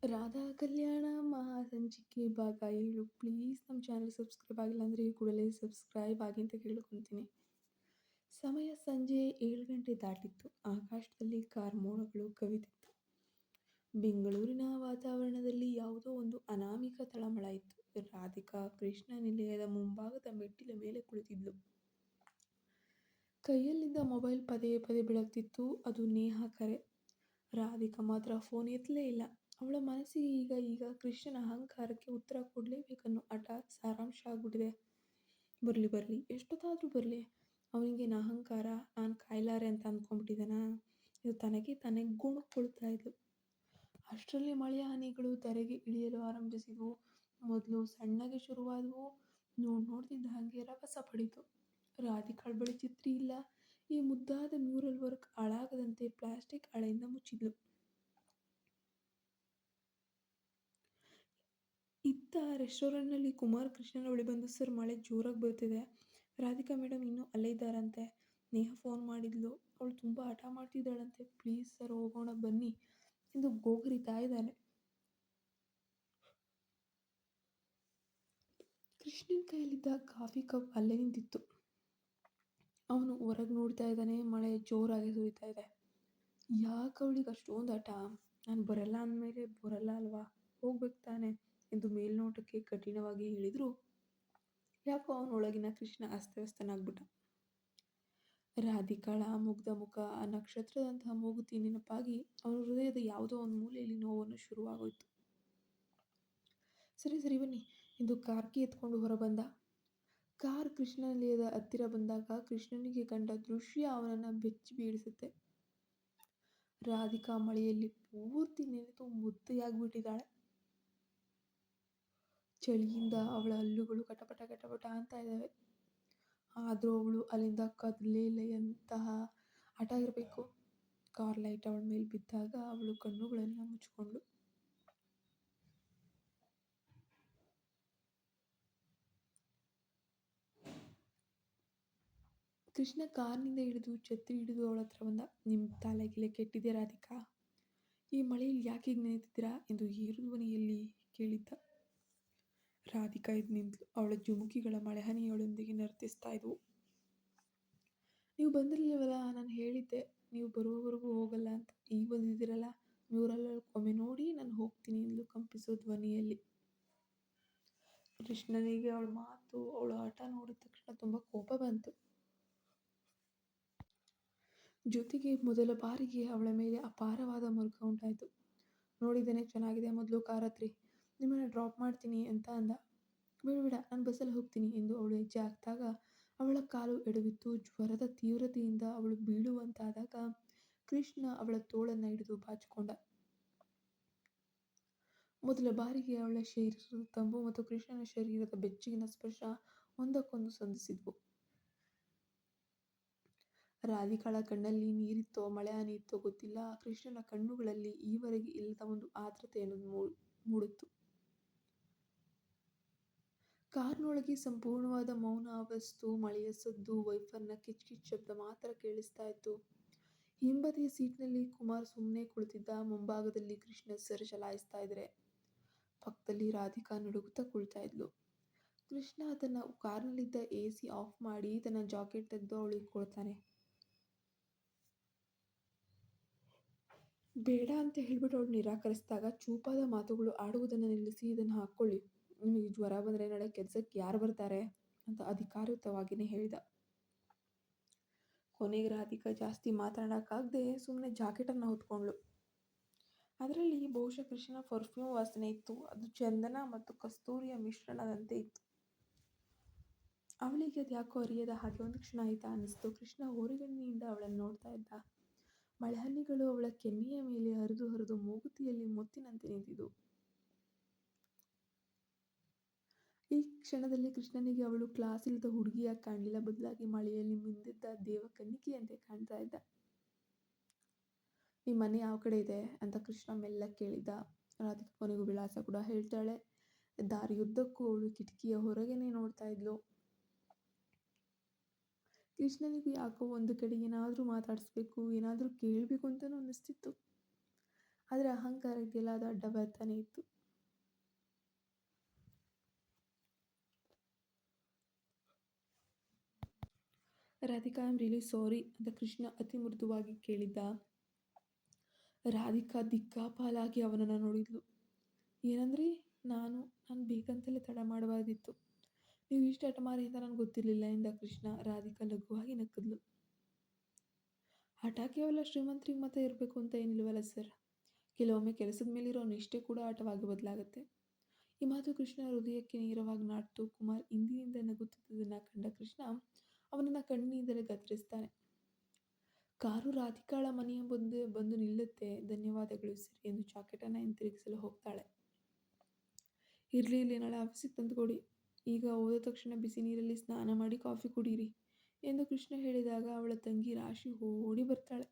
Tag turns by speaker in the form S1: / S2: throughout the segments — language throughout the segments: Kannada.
S1: ರಾಧಾ ಕಲ್ಯಾಣ ಮಹಾಸಂಚಿಕೆ ಭಾಗ 7. ಪ್ಲೀಸ್ ನಮ್ಮ ಚಾನಲ್ ಸಬ್ಸ್ಕ್ರೈಬ್ ಆಗಿಲ್ಲ ಅಂದರೆ ಈ ಕೂಡಲೇ ಸಬ್ಸ್ಕ್ರೈಬ್ ಆಗಿ ಅಂತ ಕೇಳ್ಕೊತೀನಿ. ಸಮಯ ಸಂಜೆ 7 ಗಂಟೆ ದಾಟಿತ್ತು. ಆಕಾಶದಲ್ಲಿ ಕಾರ್ಮೋಡಗಳು ಕವಿದಿತ್ತು. ಬೆಂಗಳೂರಿನ ವಾತಾವರಣದಲ್ಲಿ ಯಾವುದೋ ಒಂದು ಅನಾಮಿಕ ತಳಮಳ ಇತ್ತು. ರಾಧಿಕಾ ಕೃಷ್ಣ ನಿಲಯದ ಮುಂಭಾಗದ ಮೆಟ್ಟಿಲ ಮೇಲೆ ಕುಳಿತಿದ್ಲು. ಕೈಯಲ್ಲಿದ್ದ ಮೊಬೈಲ್ ಪದೇ ಪದೇ ಬೆಳಗ್ತಿತ್ತು. ಅದು ನೇಹಾ ಕರೆ. ರಾಧಿಕಾ ಮಾತ್ರ ಫೋನ್ ಎತ್ತಲೇ ಇಲ್ಲ. ಅವಳ ಮನಸ್ಸಿಗೆ ಈಗ ಕೃಷ್ಣನ ಅಹಂಕಾರಕ್ಕೆ ಉತ್ತರ ಕೊಡಲೇಬೇಕನ್ನೋ ಹಠ ಸಾರಾಂಶ ಆಗ್ಬಿಟ್ಟಿದೆ. ಬರಲಿ ಎಷ್ಟೊತ್ತಾದರೂ ಬರಲಿ, ಅವನಿಗೇನು ಅಹಂಕಾರ, ನಾನು ಕಾಯ್ಲಾರೆ ಅಂತ ಅಂದ್ಕೊಂಡ್ಬಿಟ್ಟಿದ್ದಾನ. ಇದು ತಾನೇ ಗುಣುಕೊಳ್ತಾ ಇದ್ಲು. ಅಷ್ಟರಲ್ಲಿ ಮಳೆಯ ಹನಿಗಳು ಧರೆಗೆ ಇಳಿಯಲು ಆರಂಭಿಸಿದ್ವು. ಮೊದಲು ಸಣ್ಣಗೆ ಶುರುವಾದವು. ನೋಡ್ತಿದ್ದ ಹಾಗೆ ರಭಸ ಪಡೀತು. ರಾಧಿಕಾಳ ಬಳಿ ಛತ್ರಿ ಇಲ್ಲ. ಈ ಮುದ್ದಾದ ಮ್ಯೂರಲ್ ವರ್ಕ್ ಹಾಳಾಗದಂತೆ ಪ್ಲಾಸ್ಟಿಕ್ ಹಾಳೆಯಿಂದ ಮುಚ್ಚಿದ್ಲು. ಇತ್ತ ರೆಸ್ಟೋರೆಂಟ್ನಲ್ಲಿ ಕುಮಾರ್ ಕೃಷ್ಣನ ಬಳಿ ಬಂದು, ಸರ್, ಮಳೆ ಜೋರಾಗಿ ಬರ್ತಿದೆ. ರಾಧಿಕಾ ಮೇಡಮ್ ಇನ್ನೂ ಅಲ್ಲೇ ಇದ್ದಾರಂತೆ. ನೇಹಾ ಫೋನ್ ಮಾಡಿದ್ಲು. ಅವಳು ತುಂಬ ಹಠ ಮಾಡ್ತಿದ್ದಾಳಂತೆ. ಪ್ಲೀಸ್ ಸರ್, ಹೋಗೋಣ ಬನ್ನಿ ಎಂದು ಗೋಗರಿತಾ ಇದ್ದಾನೆ. ಕೃಷ್ಣನ್ ಕೈಯಲ್ಲಿದ್ದ ಕಾಫಿ ಕಪ್ ಅಲ್ಲೇ ನಿಂತಿತ್ತು. ಅವನು ಹೊರಗೆ ನೋಡ್ತಾ ಇದ್ದಾನೆ. ಮಳೆ ಜೋರಾಗಿ ಸುರಿತಾ ಇದೆ. ಯಾಕೆ ಅವಳಿಗೆ ಅಷ್ಟೊಂದು ಹಠ? ನಾನು ಬರಲ್ಲ ಅಂದಮೇಲೆ ಬರಲ್ಲ ಅಲ್ವಾ, ಹೋಗ್ಬೇಕು ತಾನೆ ಎಂದು ಮೇಲ್ನೋಟಕ್ಕೆ ಕಠಿಣವಾಗಿ ಹೇಳಿದ್ರು. ಯಾಕೋ ಅವನೊಳಗಿನ ಕೃಷ್ಣ ಅಸ್ತವ್ಯಸ್ತನಾಗ್ಬಿಟ್ಟ. ರಾಧಿಕಾಳ ಮುಗ್ಧ ಮುಖ, ಆ ನಕ್ಷತ್ರದಂತಹ ಮೂಗುತಿ ನೆನಪಾಗಿ ಅವನ ಹೃದಯದ ಯಾವುದೋ ಒಂದು ಮೂಲೆಯಲ್ಲಿ ನೋವನ್ನು ಶುರುವಾಗೋಯ್ತು. ಸರಿ ಬನ್ನಿ ಎಂದು ಕಾರ್ಕಿ ಎತ್ಕೊಂಡು ಹೊರಬಂದ. ಕಾರ್ ಕೃಷ್ಣ ನಿಲಯದ ಹತ್ತಿರ ಬಂದಾಗ ಕೃಷ್ಣನಿಗೆ ಕಂಡ ದೃಶ್ಯ ಅವನನ್ನು ಬೆಚ್ಚಿ ಬೀಳಿಸುತ್ತೆ. ರಾಧಿಕಾ ಮಳೆಯಲ್ಲಿ ಪೂರ್ತಿ ನೆನೆದು ಮುದ್ದೆಯಾಗ್ಬಿಟ್ಟಿದ್ದಾಳೆ. ಚಳಿಯಿಂದ ಅವಳ ಹಲ್ಲುಗಳು ಕಟಪಟ ಅಂತ ಇದ್ದಾವೆ. ಆದರೂ ಅವಳು ಅಲ್ಲಿಂದ ಕದಲೇ ಇಲ್ಲ. ಎಂತಹ ಹಠ ಇರಬೇಕು. ಕಾರ್ ಲೈಟ್ ಅವಳ ಮೇಲೆ ಬಿದ್ದಾಗ ಅವಳು ಕಣ್ಣುಗಳನ್ನು ಮುಚ್ಚಿಕೊಂಡ್ಳು. ಕೃಷ್ಣ ಕಾರ್ನಿಂದ ಛತ್ರಿ ಹಿಡಿದು ಅವಳ ಹತ್ರ ಬಂದ. ನಿಮ್ಮ ತಲೆಗಿಲೆ ಕೆಟ್ಟಿದೆ ರಾಧಿಕಾ, ಈ ಮಳೆಯಲ್ಲಿ ಯಾಕೆ ಹೀಗೆ ನೆನೆತಿದ್ದೀರಾ ಎಂದು ಏರು ಧ್ವನಿಯಲ್ಲಿ ಕೇಳಿದ್ದ. ರಾಧಿಕಾ ಎದ್ದು ನಿಂತಳು. ಅವಳ ಜುಮುಕಿಗಳ ಮಳೆಹನಿಯೊಳೊಂದಿಗೆ ನರ್ತಿಸ್ತಾ ಇದ್ವು. ನೀವು ಬಂದಿರಲಿಲ್ವಲ್ಲ, ನಾನು ಹೇಳಿದ್ದೆ ನೀವು ಬರುವವರೆಗೂ ಹೋಗಲ್ಲ ಅಂತ. ಈಗ ಬಂದಿದ್ದೀರಲ್ಲ, ಮ್ಯೂರಲ್ ಒಮ್ಮೆ ನೋಡಿ ನಾನು ಹೋಗ್ತೀನಿ ಎಂದು ಕಂಪಿಸೋ ಧ್ವನಿಯಲ್ಲಿ. ಕೃಷ್ಣನಿಗೆ ಅವಳ ಮಾತು, ಅವಳ ಹಠ ನೋಡಿದ ತಕ್ಷಣ ತುಂಬ ಕೋಪ ಬಂತು. ಜೊತೆಗೆ ಮೊದಲ ಬಾರಿಗೆ ಅವಳ ಮೇಲೆ ಅಪಾರವಾದ ಮರುಕ ಉಂಟಾಯಿತು. ನೋಡಿದ್ದೇನೆ, ಚೆನ್ನಾಗಿದೆ, ಮೊದಲು ಕಾರ್ ಹತ್ರಿ, ನಿಮ್ಮನ್ನು ಡ್ರಾಪ್ ಮಾಡ್ತೀನಿ ಅಂತ ಅಂದ. ಬೇಡ, ನಾನು ಬಸ್ಸಲ್ಲಿ ಹೋಗ್ತೀನಿ ಎಂದು ಅವಳು ಹೆಜ್ಜೆ ಹಾಕಿದಾಗ ಅವಳ ಕಾಲು ಎಡವಿತ್ತು. ಜ್ವರದ ತೀವ್ರತೆಯಿಂದ ಅವಳು ಬೀಳುವಂತಾದಾಗ ಕೃಷ್ಣ ಅವಳ ತೋಳನ್ನು ಹಿಡಿದು ಬಾಚಿಕೊಂಡ. ಮೊದಲ ಬಾರಿಗೆ ಅವಳ ಶರೀರದ ತಂಪು ಮತ್ತು ಕೃಷ್ಣನ ಶರೀರದ ಬೆಚ್ಚಗಿನ ಸ್ಪರ್ಶ ಒಂದಕ್ಕೊಂದು ಸಂಧಿಸಿದ್ವು. ರಾಧಿಕಾಳ ಕಣ್ಣಲ್ಲಿ ನೀರಿತ್ತೋ ಮಳೆ ಹನಿ ಇತ್ತೋ ಗೊತ್ತಿಲ್ಲ. ಕೃಷ್ಣನ ಕಣ್ಣುಗಳಲ್ಲಿ ಈವರೆಗೆ ಇಲ್ಲದ ಒಂದು ಆರ್ದ್ರತೆಯನ್ನು ಮೂಡಿತ್ತು. ಕಾರ್ನೊಳಗೆ ಸಂಪೂರ್ಣವಾದ ಮೌನ ಅವಸ್ತು. ಮಳೆಯ ಸದ್ದು, ವೈಫರ್ನ ಕಿಚ್ ಶಬ್ದ ಮಾತ್ರ ಕೇಳಿಸ್ತಾ ಇತ್ತು. ಹಿಂಬದಿಯ ಸೀಟ್ನಲ್ಲಿ ಕುಮಾರ್ ಸುಮ್ಮನೆ ಕುಳಿತಿದ್ದ. ಮುಂಭಾಗದಲ್ಲಿ ಕೃಷ್ಣ ಸರ್ ಚಲಾಯಿಸ್ತಾ ಇದ್ರೆ. ಪಕ್ಕದಲ್ಲಿ ರಾಧಿಕಾ ನಡುಗುತ್ತಾ ಕುಳಿತಾ ಇದ್ಲು. ಕೃಷ್ಣ ತನ್ನ ಕಾರ್ನಲ್ಲಿದ್ದ AC ಆಫ್ ಮಾಡಿ ತನ್ನ ಜಾಕೆಟ್ ತೆಗೆದು ಅವಳಿಗೆ ಕೊಡ್ತಾನೆ. ಬೇಡ ಅಂತ ಹೇಳ್ಬಿಟ್ಟು ಅವಳು ನಿರಾಕರಿಸಿದಾಗ ಚೂಪಾದ ಮಾತುಗಳು ಆಡುವುದನ್ನು ನಿಲ್ಲಿಸಿ, ಇದನ್ನು ಹಾಕ್ಕೊಳ್ಳಿ, ನಿಮಗೆ ಜ್ವರ ಬಂದರೆ ನಾಳೆ ಕೆಲಸಕ್ಕೆ ಯಾರು ಬರ್ತಾರೆ ಅಂತ ಅಧಿಕಾರಯುತವಾಗಿಯೇ ಹೇಳಿದ. ಕೊನೆಗೆ ರಾಧಿಕಾ ಜಾಸ್ತಿ ಮಾತನಾಡೋಕ್ಕಾಗದೆ ಸುಮ್ಮನೆ ಜಾಕೆಟನ್ನು ಹೊತ್ಕೊಂಡ್ಳು. ಅದರಲ್ಲಿ ಬಹುಶಃ ಕೃಷ್ಣನ ಪರ್ಫ್ಯೂಮ್ ವಾಸನೆ ಇತ್ತು. ಅದು ಚಂದನ ಮತ್ತು ಕಸ್ತೂರಿಯ ಮಿಶ್ರಣದಂತೆ ಇತ್ತು. ಅವಳಿಗೆ ಅದು ಯಾಕೋ ಅರಿಯದ ಹಾಗೆ ಒಂದು ಕ್ಷಣ ಅನ್ನಿಸ್ತು. ಕೃಷ್ಣ ಓರೆಗಣ್ಣಿನಿಂದ ಅವಳನ್ನು ನೋಡ್ತಾ ಇದ್ದ. ಮಳೆಹನಿಗಳು ಅವಳ ಕೆನ್ನೆಯ ಮೇಲೆ ಹರಿದು ಮೂಗುತಿಯಲ್ಲಿ ಮುತ್ತಿನಂತೆ ನಿಂತಿದ್ವು. ಈ ಕ್ಷಣದಲ್ಲಿ ಕೃಷ್ಣನಿಗೆ ಅವಳು ಕ್ಲಾಸ್ ಇಲ್ಲದ ಹುಡುಗಿಯಾಗಿ ಕಾಣಲಿಲ್ಲ. ಬದಲಾಗಿ ಮಳೆಯಲ್ಲಿ ಮಿಂದಿದ್ದ ದೇವಕನ್ನಿಕೆಯಂತೆ ಕಾಣ್ತಾ ಇದ್ದ. ನಿಮ್ಮ ಮನೆ ಯಾವ ಕಡೆ ಇದೆ ಅಂತ ಕೃಷ್ಣ ಮೆಲ್ಲ ಕೇಳಿದ. ರಾಧಿಕಾ ಕೊನೆಗೂ ವಿಳಾಸ ಕೂಡ ಹೇಳ್ತಾಳೆ. ದಾರಿಯುದ್ದಕ್ಕೂ ಅವಳು ಕಿಟಕಿಯ ಹೊರಗೇನೆ ನೋಡ್ತಾ ಇದ್ಲು. ಕೃಷ್ಣನಿಗೂ ಯಾಕೋ ಒಂದು ಕಡೆ ಏನಾದರೂ ಮಾತಾಡಿಸ್ಬೇಕು, ಏನಾದರೂ ಕೇಳಬೇಕು ಅಂತಲೂ ಅನ್ನಿಸ್ತಿತ್ತು. ಆದರೆ ಅಹಂಕಾರ ಇದೆಯಲ್ಲ ಅದು ಅಡ್ಡ ಬರ್ತಾನೆ ಇತ್ತು. Radhika, I am really sorry ಅಂತ ಕೃಷ್ಣ ಅತಿ ಮೃದುವಾಗಿ ಕೇಳಿದ್ದ. ರಾಧಿಕಾ ದಿಕ್ಕಾಪಾಲಾಗಿ ಅವನನ್ನು ನೋಡಿದ್ಲು. ಏನಂದ್ರಿ? ನಾನು ಬೇಕಂತಲೇ ತಡ ಮಾಡಬಾರ್ದಿತ್ತು. ನೀವು ಇಷ್ಟು ಹಠಮಾರಿ ಅಂತ ನನಗೆ ಗೊತ್ತಿರಲಿಲ್ಲ ಎಂದ ಕೃಷ್ಣ. ರಾಧಿಕಾ ಲಘುವಾಗಿ ನಕ್ಕದ್ಲು. ಹಠ ಕೇವಲ ಶ್ರೀಮಂತರಿಗೆ ಮಾತ್ರ ಇರಬೇಕು ಅಂತ ಏನಿಲ್ವಲ್ಲ ಸರ್. ಕೆಲವೊಮ್ಮೆ ಕೆಲಸದ ಮೇಲಿರೋ ನಿಷ್ಠೆ ಕೂಡ ಆಟವಾಗಿ ಬದಲಾಗುತ್ತೆ. ಈ ಮಾತು ಕೃಷ್ಣ ಹೃದಯಕ್ಕೆ ನೇರವಾಗಿ ನಾಟಿತು. ಕುಮಾರ್ ಇಂದಿನಿಂದ ನಗುತ್ತಿದ್ದುದನ್ನು ಕಂಡ ಕೃಷ್ಣ ಅವನನ್ನು ಕಣ್ಣಿನಿಂದಲೇ ಗದರಿಸ್ತಾನೆ. ಕಾರು ರಾಧಿಕಾಳ ಮನೆಯ ಮುಂದೆ ಬಂದು ನಿಲ್ಲುತ್ತೆ. ಧನ್ಯವಾದಗಳು ಸರ್ ಎಂದು ಜಾಕೆಟನ್ನು ಹಿಂತಿರುಗಿಸಲು ಹೋಗ್ತಾಳೆ. ಇರಲಿ, ನಾಳೆ ಆಫೀಸಿಗೆ ತಂದುಕೊಡಿ. ಈಗ ಹೋದ ತಕ್ಷಣ ಬಿಸಿ ನೀರಲ್ಲಿ ಸ್ನಾನ ಮಾಡಿ ಕಾಫಿ ಕುಡೀರಿ ಎಂದು ಕೃಷ್ಣ ಹೇಳಿದಾಗ ಅವಳ ತಂಗಿ ರಾಶಿ ಓಡಿ ಬರ್ತಾಳೆ.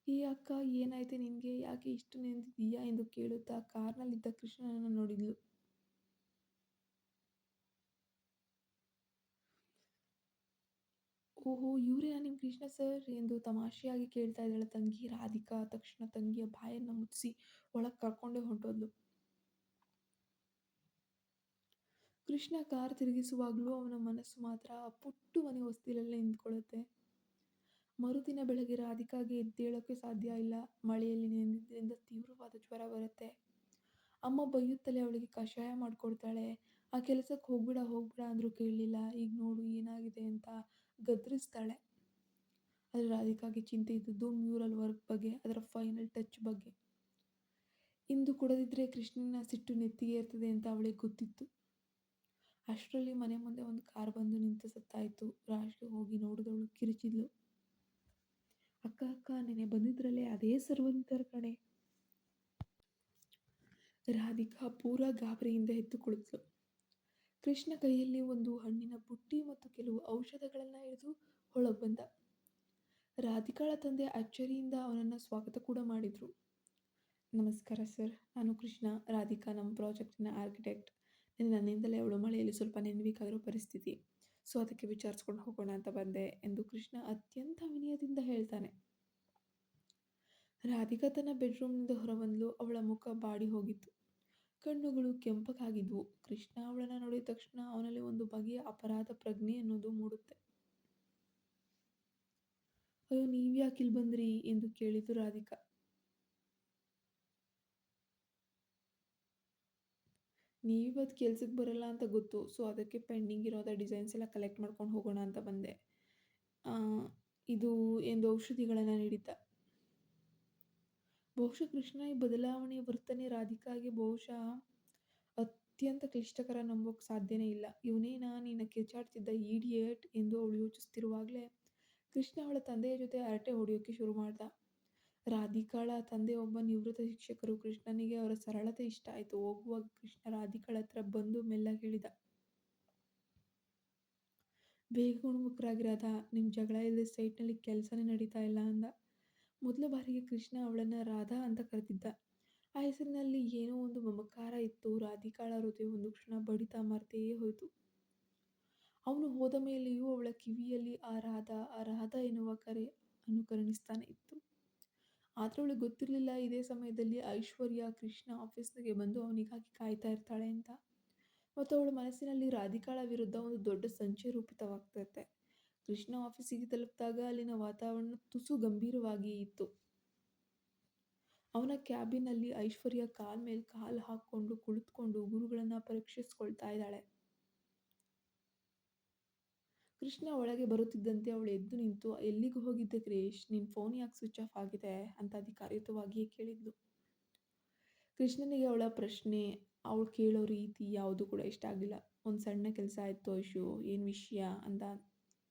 S1: ಏ ಅಕ್ಕ, ಏನಾಯ್ತೆ ನಿನಗೆ? ಯಾಕೆ ಇಷ್ಟು ನೆಂದಿದ್ದೀಯಾ ಎಂದು ಕೇಳುತ್ತಾ ಕಾರ್ನಲ್ಲಿದ್ದ ಕೃಷ್ಣನನ್ನು ನೋಡಿದ್ಲು. ಓಹೋ, ಇವರೇನಾ ನಿಮ್ಮ ಕೃಷ್ಣ ಸರ್ ಎಂದು ತಮಾಷೆಯಾಗಿ ಕೇಳ್ತಾ ಇದ್ದಾಳೆ ತಂಗಿ. ರಾಧಿಕಾ ತಕ್ಷಣ ತಂಗಿಯ ಬಾಯನ್ನು ಮುಚ್ಚಿಸಿ ಒಳಗೆ ಕರ್ಕೊಂಡೇ ಹೊಂಟೋದ್ಲು. ಕೃಷ್ಣ ಕಾರ್ ತಿರುಗಿಸುವಾಗಲೂ ಅವನ ಮನಸ್ಸು ಮಾತ್ರ ಆ ಪುಟ್ಟು ಮನೆ ಹೊಸ್ತಿಲಲ್ಲೇ ನಿಂತ್ಕೊಳ್ಳುತ್ತೆ. ಮರುದಿನ ಬೆಳಗ್ಗೆ ರಾಧಿಕಾಗೆ ಎದ್ದೇಳೋಕ್ಕೆ ಸಾಧ್ಯ ಇಲ್ಲ. ಮಳೆಯಲ್ಲಿ ನೆಂದಿದ್ದರಿಂದ ತೀವ್ರವಾದ ಜ್ವರ ಬರುತ್ತೆ. ಅಮ್ಮ ಬೈಯುತ್ತಲೇ ಅವಳಿಗೆ ಕಷಾಯ ಮಾಡಿಕೊಡ್ತಾಳೆ. ಆ ಕೆಲಸಕ್ಕೆ ಹೋಗ್ಬಿಡ ಅಂದರೂ ಕೇಳಲಿಲ್ಲ. ಈಗ ನೋಡು ಏನಾಗಿದೆ ಅಂತ ಗದರಿಸ್ತಾಳೆ. ಆದರೆ ರಾಧಿಕಾಗೆ ಚಿಂತೆ ಇದ್ದದ್ದು ಮ್ಯೂರಲ್ ವರ್ಕ್ ಬಗ್ಗೆ, ಅದರ ಫೈನಲ್ ಟಚ್ ಬಗ್ಗೆ. ಇಂದು ಕೊಡದಿದ್ರೆ ಕೃಷ್ಣನ ಸಿಟ್ಟು ನೆತ್ತಿಗೆ ಇರ್ತದೆ ಅಂತ ಅವಳಿಗೆ ಗೊತ್ತಿತ್ತು. ಅಷ್ಟರಲ್ಲಿ ಮನೆ ಮುಂದೆ ಒಂದು ಕಾರ್ ಬಂದು ನಿಂತು ಸತ್ತಾಯಿತು. ರಾಶಿ ಹೋಗಿ ನೋಡಿದವಳು ಕಿರಿಚಿದ್ಲು. ಅಕ್ಕ, ನೆನೆ ಬಂದಿದ್ರಲ್ಲೇ ಅದೇ ಸರ್ವನಿತರ ಕಣೆ. ರಾಧಿಕಾ ಪೂರಾ ಗಾಬರಿಯಿಂದ ಎದ್ದು ಕುಳಿತಳು. ಕೃಷ್ಣ ಕೈಯಲ್ಲಿ ಒಂದು ಹಣ್ಣಿನ ಬುಟ್ಟಿ ಮತ್ತು ಕೆಲವು ಔಷಧಗಳನ್ನು ಹಿಡಿದು ಒಳಗೆ ಬಂದ. ರಾಧಿಕಾಳ ತಂದೆ ಅಚ್ಚರಿಯಿಂದ ಅವನನ್ನು ಸ್ವಾಗತ ಕೂಡ ಮಾಡಿದ್ರು. ನಮಸ್ಕಾರ ಸರ್, ನಾನು ಕೃಷ್ಣ. ರಾಧಿಕಾ ನಮ್ಮ ಪ್ರಾಜೆಕ್ಟಿನ ಆರ್ಕಿಟೆಕ್ಟ್. ನನ್ನಿಂದಲೇ ಅವಳು ಮಳೆಯಲ್ಲಿ ಸ್ವಲ್ಪ ನೆನಬೇಕಾಗಿರೋ ಪರಿಸ್ಥಿತಿ, ಸೊ ಅದಕ್ಕೆ ವಿಚಾರಿಸ್ಕೊಂಡು ಹೋಗೋಣ ಅಂತ ಬಂದೆ ಎಂದು ಕೃಷ್ಣ ಅತ್ಯಂತ ವಿನಯದಿಂದ ಹೇಳ್ತಾನೆ. ರಾಧಿಕಾ ತನ್ನ ಬೆಡ್ರೂಮ್ನಿಂದ ಹೊರಬಂದಳು. ಅವಳ ಮುಖ ಬಾಡಿ ಹೋಗಿತ್ತು. ಕಣ್ಣುಗಳು ಕೆಂಪಗಾಗಿದ್ವು. ಕೃಷ್ಣ ಅವಳನ್ನು ನೋಡಿದ ತಕ್ಷಣ ಅವನಲ್ಲಿ ಒಂದು ಬಗೆಯ ಅಪರಾಧ ಪ್ರಜ್ಞೆ ಅನ್ನೋದು ಮೂಡುತ್ತೆ. ಅಯ್ಯೋ, ನೀವ್ಯಾಕೆ ಇಲ್ಲಿ ಬಂದ್ರಿ ಎಂದು ಕೇಳಿತು ರಾಧಿಕಾ. ನೀವಿವತ್ತು ಕೆಲ್ಸಕ್ಕೆ ಬರಲ್ಲ ಅಂತ ಗೊತ್ತು, ಸೊ ಅದಕ್ಕೆ ಪೆಂಡಿಂಗ್ ಇರೋದ ಡಿಸೈನ್ಸ್ ಎಲ್ಲ ಕಲೆಕ್ಟ್ ಮಾಡ್ಕೊಂಡು ಹೋಗೋಣ ಅಂತ ಬಂದೆ. ಇದು ಎಂದು ಔಷಧಿಗಳನ್ನು ನೀಡಿದ್ದ. ಬಹುಶಃ ಕೃಷ್ಣ ಈ ಬದಲಾವಣೆಯ ವರ್ತನೆ ರಾಧಿಕಾಗೆ ಬಹುಶಃ ಅತ್ಯಂತ ಕ್ಲಿಷ್ಟಕರ, ನಂಬೋಕೆ ಸಾಧ್ಯನೇ ಇಲ್ಲ. ಇವನೇನಾ ನಿನ್ನ ಕಿರ್ಚಾಡ್ತಿದ್ದ ಈಡಿಯೇಟ್ ಎಂದು ಅವಳು ಯೋಚಿಸ್ತಿರುವಾಗಲೇ ಕೃಷ್ಣ ಅವಳ ತಂದೆಯ ಜೊತೆ ಹರಟೆ ಹೊಡೆಯೋಕ್ಕೆ ಶುರು ಮಾಡ್ದ. ರಾಧಿಕಾಳ ತಂದೆ ಒಬ್ಬ ನಿವೃತ್ತ ಶಿಕ್ಷಕರು. ಕೃಷ್ಣನಿಗೆ ಅವರ ಸರಳತೆ ಇಷ್ಟ ಆಯಿತು. ಹೋಗುವಾಗ ಕೃಷ್ಣ ರಾಧಿಕಾಳ ಹತ್ರ ಬಂದು ಮೆಲ್ಲಗೆ ಹೇಳಿದ, ಬೇಗ ಗುಣಮುಖರಾಗಿರಾದ, ನಿಮ್ಮ ಜಗಳ ಇಲ್ಲದೆ ಸೈಟ್ನಲ್ಲಿ ಕೆಲಸನೇ ನಡೀತಾ ಇಲ್ಲ ಅಂದ. ಮೊದಲ ಬಾರಿಗೆ ಕೃಷ್ಣ ಅವಳನ್ನು ರಾಧಾ ಅಂತ ಕರೆದಿದ್ದ. ಆ ಹೆಸರಿನಲ್ಲಿ ಏನೋ ಒಂದು ಮಮಕಾರ ಇತ್ತು. ರಾಧಿಕಾಳ ಹೃದಯ ಒಂದು ಕ್ಷಣ ಬಡಿತ ಮರ್ತೇ ಹೋಯಿತು. ಅವನು ಹೋದ ಮೇಲೆಯೂ ಅವಳ ಕಿವಿಯಲ್ಲಿ ಆ ರಾಧಾ ಎನ್ನುವ ಕರೆ ಅನುಕರಣಿಸ್ತಾನೆ ಇತ್ತು. ಆದರೆ ಅವಳಿಗೆ ಗೊತ್ತಿರಲಿಲ್ಲ ಇದೇ ಸಮಯದಲ್ಲಿ ಐಶ್ವರ್ಯ ಕೃಷ್ಣ ಆಫೀಸ್ಗೆ ಬಂದು ಅವನಿಗಾಗಿ ಕಾಯ್ತಾ ಇರ್ತಾಳೆ ಅಂತ. ಮತ್ತು ಅವಳ ಮನಸ್ಸಿನಲ್ಲಿ ರಾಧಿಕಾಳ ವಿರುದ್ಧ ಒಂದು ದೊಡ್ಡ ಸಂಚೆ ರೂಪಿತವಾಗ್ತಿರುತ್ತೆ. ಕೃಷ್ಣ ಆಫೀಸಿಗೆ ತಲುಪಿದಾಗ ಅಲ್ಲಿನ ವಾತಾವರಣ ತುಸು ಗಂಭೀರವಾಗಿ ಇತ್ತು. ಅವನ ಕ್ಯಾಬಿನಲ್ಲಿ ಐಶ್ವರ್ಯ ಕಾಲ್ ಮೇಲೆ ಕಾಲು ಹಾಕ್ಕೊಂಡು ಕುಳಿತುಕೊಂಡು ಗುರುಗಳನ್ನು ಪರೀಕ್ಷಿಸ್ಕೊಳ್ತಾ ಇದ್ದಾಳೆ. ಕೃಷ್ಣ ಒಳಗೆ ಬರುತ್ತಿದ್ದಂತೆ ಅವಳು ಎದ್ದು ನಿಂತು, ಎಲ್ಲಿಗೆ ಹೋಗಿದ್ದೆ ಕ್ರಿಶ್? ನಿನ್ನ ಫೋನ್ ಯಾಕೆ ಸ್ವಿಚ್ ಆಫ್ ಆಗಿದೆ ಅಂತ ಅಧಿಕಾರಯುತವಾಗಿಯೇ ಕೇಳಿದ್ಲು. ಕೃಷ್ಣನಿಗೆ ಅವಳ ಪ್ರಶ್ನೆ, ಅವಳು ಕೇಳೋ ರೀತಿ ಯಾವುದೂ ಕೂಡ ಇಷ್ಟ ಆಗಲಿಲ್ಲ. ಒಂದು ಸಣ್ಣ ಕೆಲಸ ಆಯಿತು ಐಶು, ಏನು ವಿಷಯ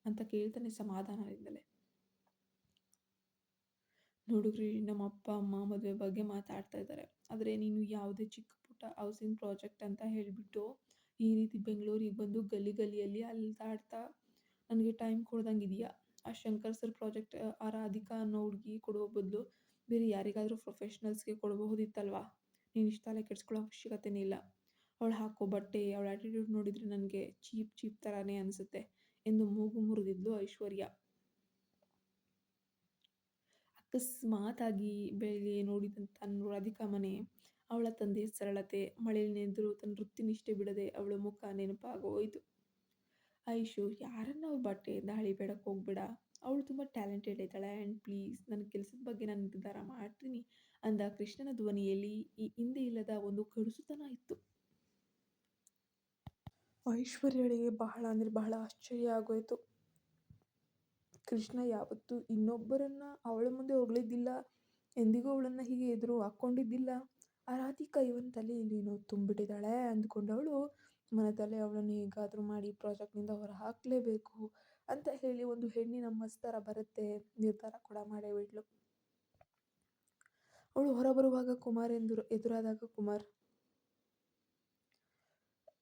S1: ಅಂತ ಕೇಳ್ತಾನೆ ಸಮಾಧಾನದಿಂದಲೇ. ನೋಡು ಕ್ರಿಶ್, ನಮ್ಮ ಅಪ್ಪ ಅಮ್ಮ ಮದುವೆ ಬಗ್ಗೆ ಮಾತಾಡ್ತಾ ಇದ್ದಾರೆ. ಆದರೆ ನೀನು ಯಾವುದೇ ಚಿಕ್ಕ ಪುಟ್ಟ ಹೌಸಿಂಗ್ ಪ್ರಾಜೆಕ್ಟ್ ಅಂತ ಹೇಳಿಬಿಟ್ಟು ಈ ರೀತಿ ಬೆಂಗಳೂರಿಗೆ ಬಂದು ಗಲ್ಲಿಯಲ್ಲಿ ಅಲ್ದಾಡ್ತಾ ನನಗೆ ಟೈಮ್ ಕೊಡ್ದಂಗಿದೆಯಾ? ಆ ಶಂಕರ್ ಸರ್ ಪ್ರಾಜೆಕ್ಟ್ ಆ ರಾಧಿಕಾ ಅನ್ನೋ ಹುಡುಗಿ ಕೊಡುವ ಬದಲು ಬೇರೆ ಯಾರಿಗಾದರೂ ಪ್ರೊಫೆಷ್ನಲ್ಸ್ಗೆ ಕೊಡಬಹುದಿತ್ತಲ್ವಾ? ನೀನು ಇಷ್ಟು ತಲೆ ಕೆಡಿಸ್ಕೊಳ್ಳೋ ಅವಶ್ಯಕತೆನೇ ಇಲ್ಲ. ಅವಳು ಹಾಕೋ ಬಟ್ಟೆ, ಅವಳ ಆ್ಯಟಿಟ್ಯೂಡ್ ನೋಡಿದರೆ ನನಗೆ ಚೀಪ್ ಥರನೇ ಅನಿಸುತ್ತೆ ಎಂದು ಮೂಗು ಮುರಿದಿದ್ಲು ಐಶ್ವರ್ಯ. ಅಕಸ್ಮಾತಾಗಿ ಬೆಳಗ್ಗೆ ನೋಡಿದಂಥ ರಾಧಿಕಾ ಮನೆ, ಅವಳ ತಂದೆಯ ಸರಳತೆ, ಮಳೆಯಲ್ಲಿ ನೆಂದರೂ ತನ್ನ ವೃತ್ತಿನಿಷ್ಠೆ ಬಿಡದೆ ಅವಳ ಮುಖ ನೆನಪಾಗೋಯ್ತು. ಐಶು, ಯಾರನ್ನ ಅವ್ರ ಬಟ್ಟೆಯಿಂದ ಅಳಿಬೇಡಕ್ಕೆ ಹೋಗ್ಬೇಡ. ಅವಳು ತುಂಬ ಟ್ಯಾಲೆಂಟೆಡ್ ಇದ್ದಾಳೆ ಆ್ಯಂಡ್ ಪ್ಲೀಸ್ ನನ್ನ ಕೆಲಸದ ಬಗ್ಗೆ ನಾನು ನಿರ್ಧಾರ ಮಾಡ್ತೀನಿ ಅಂದ ಕೃಷ್ಣನ ಧ್ವನಿಯಲ್ಲಿ ಈ ಹಿಂದೆ ಇಲ್ಲದ ಒಂದು ಗಡುಸುತನ ಇತ್ತು. ಐಶ್ವರ್ಯಳಿಗೆ ಬಹಳ ಅಂದರೆ ಬಹಳ ಆಶ್ಚರ್ಯ ಆಗೋಯ್ತು. ಕೃಷ್ಣ ಯಾವತ್ತೂ ಇನ್ನೊಬ್ಬರನ್ನ ಅವಳ ಮುಂದೆ ಹೊಗಳಿದ್ದಿಲ್ಲ, ಎಂದಿಗೂ ಅವಳನ್ನು ಹೀಗೆ ಎದುರು ಹಾಕ್ಕೊಂಡಿದ್ದಿಲ್ಲ. ಆ ರಾಧಿಕಾ ಇವನ್ ತಲೆಯಲ್ಲಿ ಏನೋ ತುಂಬಿಟ್ಟಿದ್ದಾಳೆ ಅಂದ್ಕೊಂಡವಳು ಮನದಲ್ಲೇ ಅವಳನ್ನು ಹೇಗಾದರೂ ಮಾಡಿ ಪ್ರಾಜೆಕ್ಟ್ನಿಂದ ಹೊರ ಹಾಕಲೇಬೇಕು ಅಂತ ಹೇಳಿ ಒಂದು ಹೆಣ್ಣಿನ ಮಸ್ತರ ಬರುತ್ತೆ ನಿರ್ಧಾರ ಕೂಡ ಮಾಡೇ ಬಿಟ್ಲು. ಅವಳು ಹೊರಬರುವಾಗ ಕುಮಾರ್ ಎದುರಾದಾಗ ಕುಮಾರ್,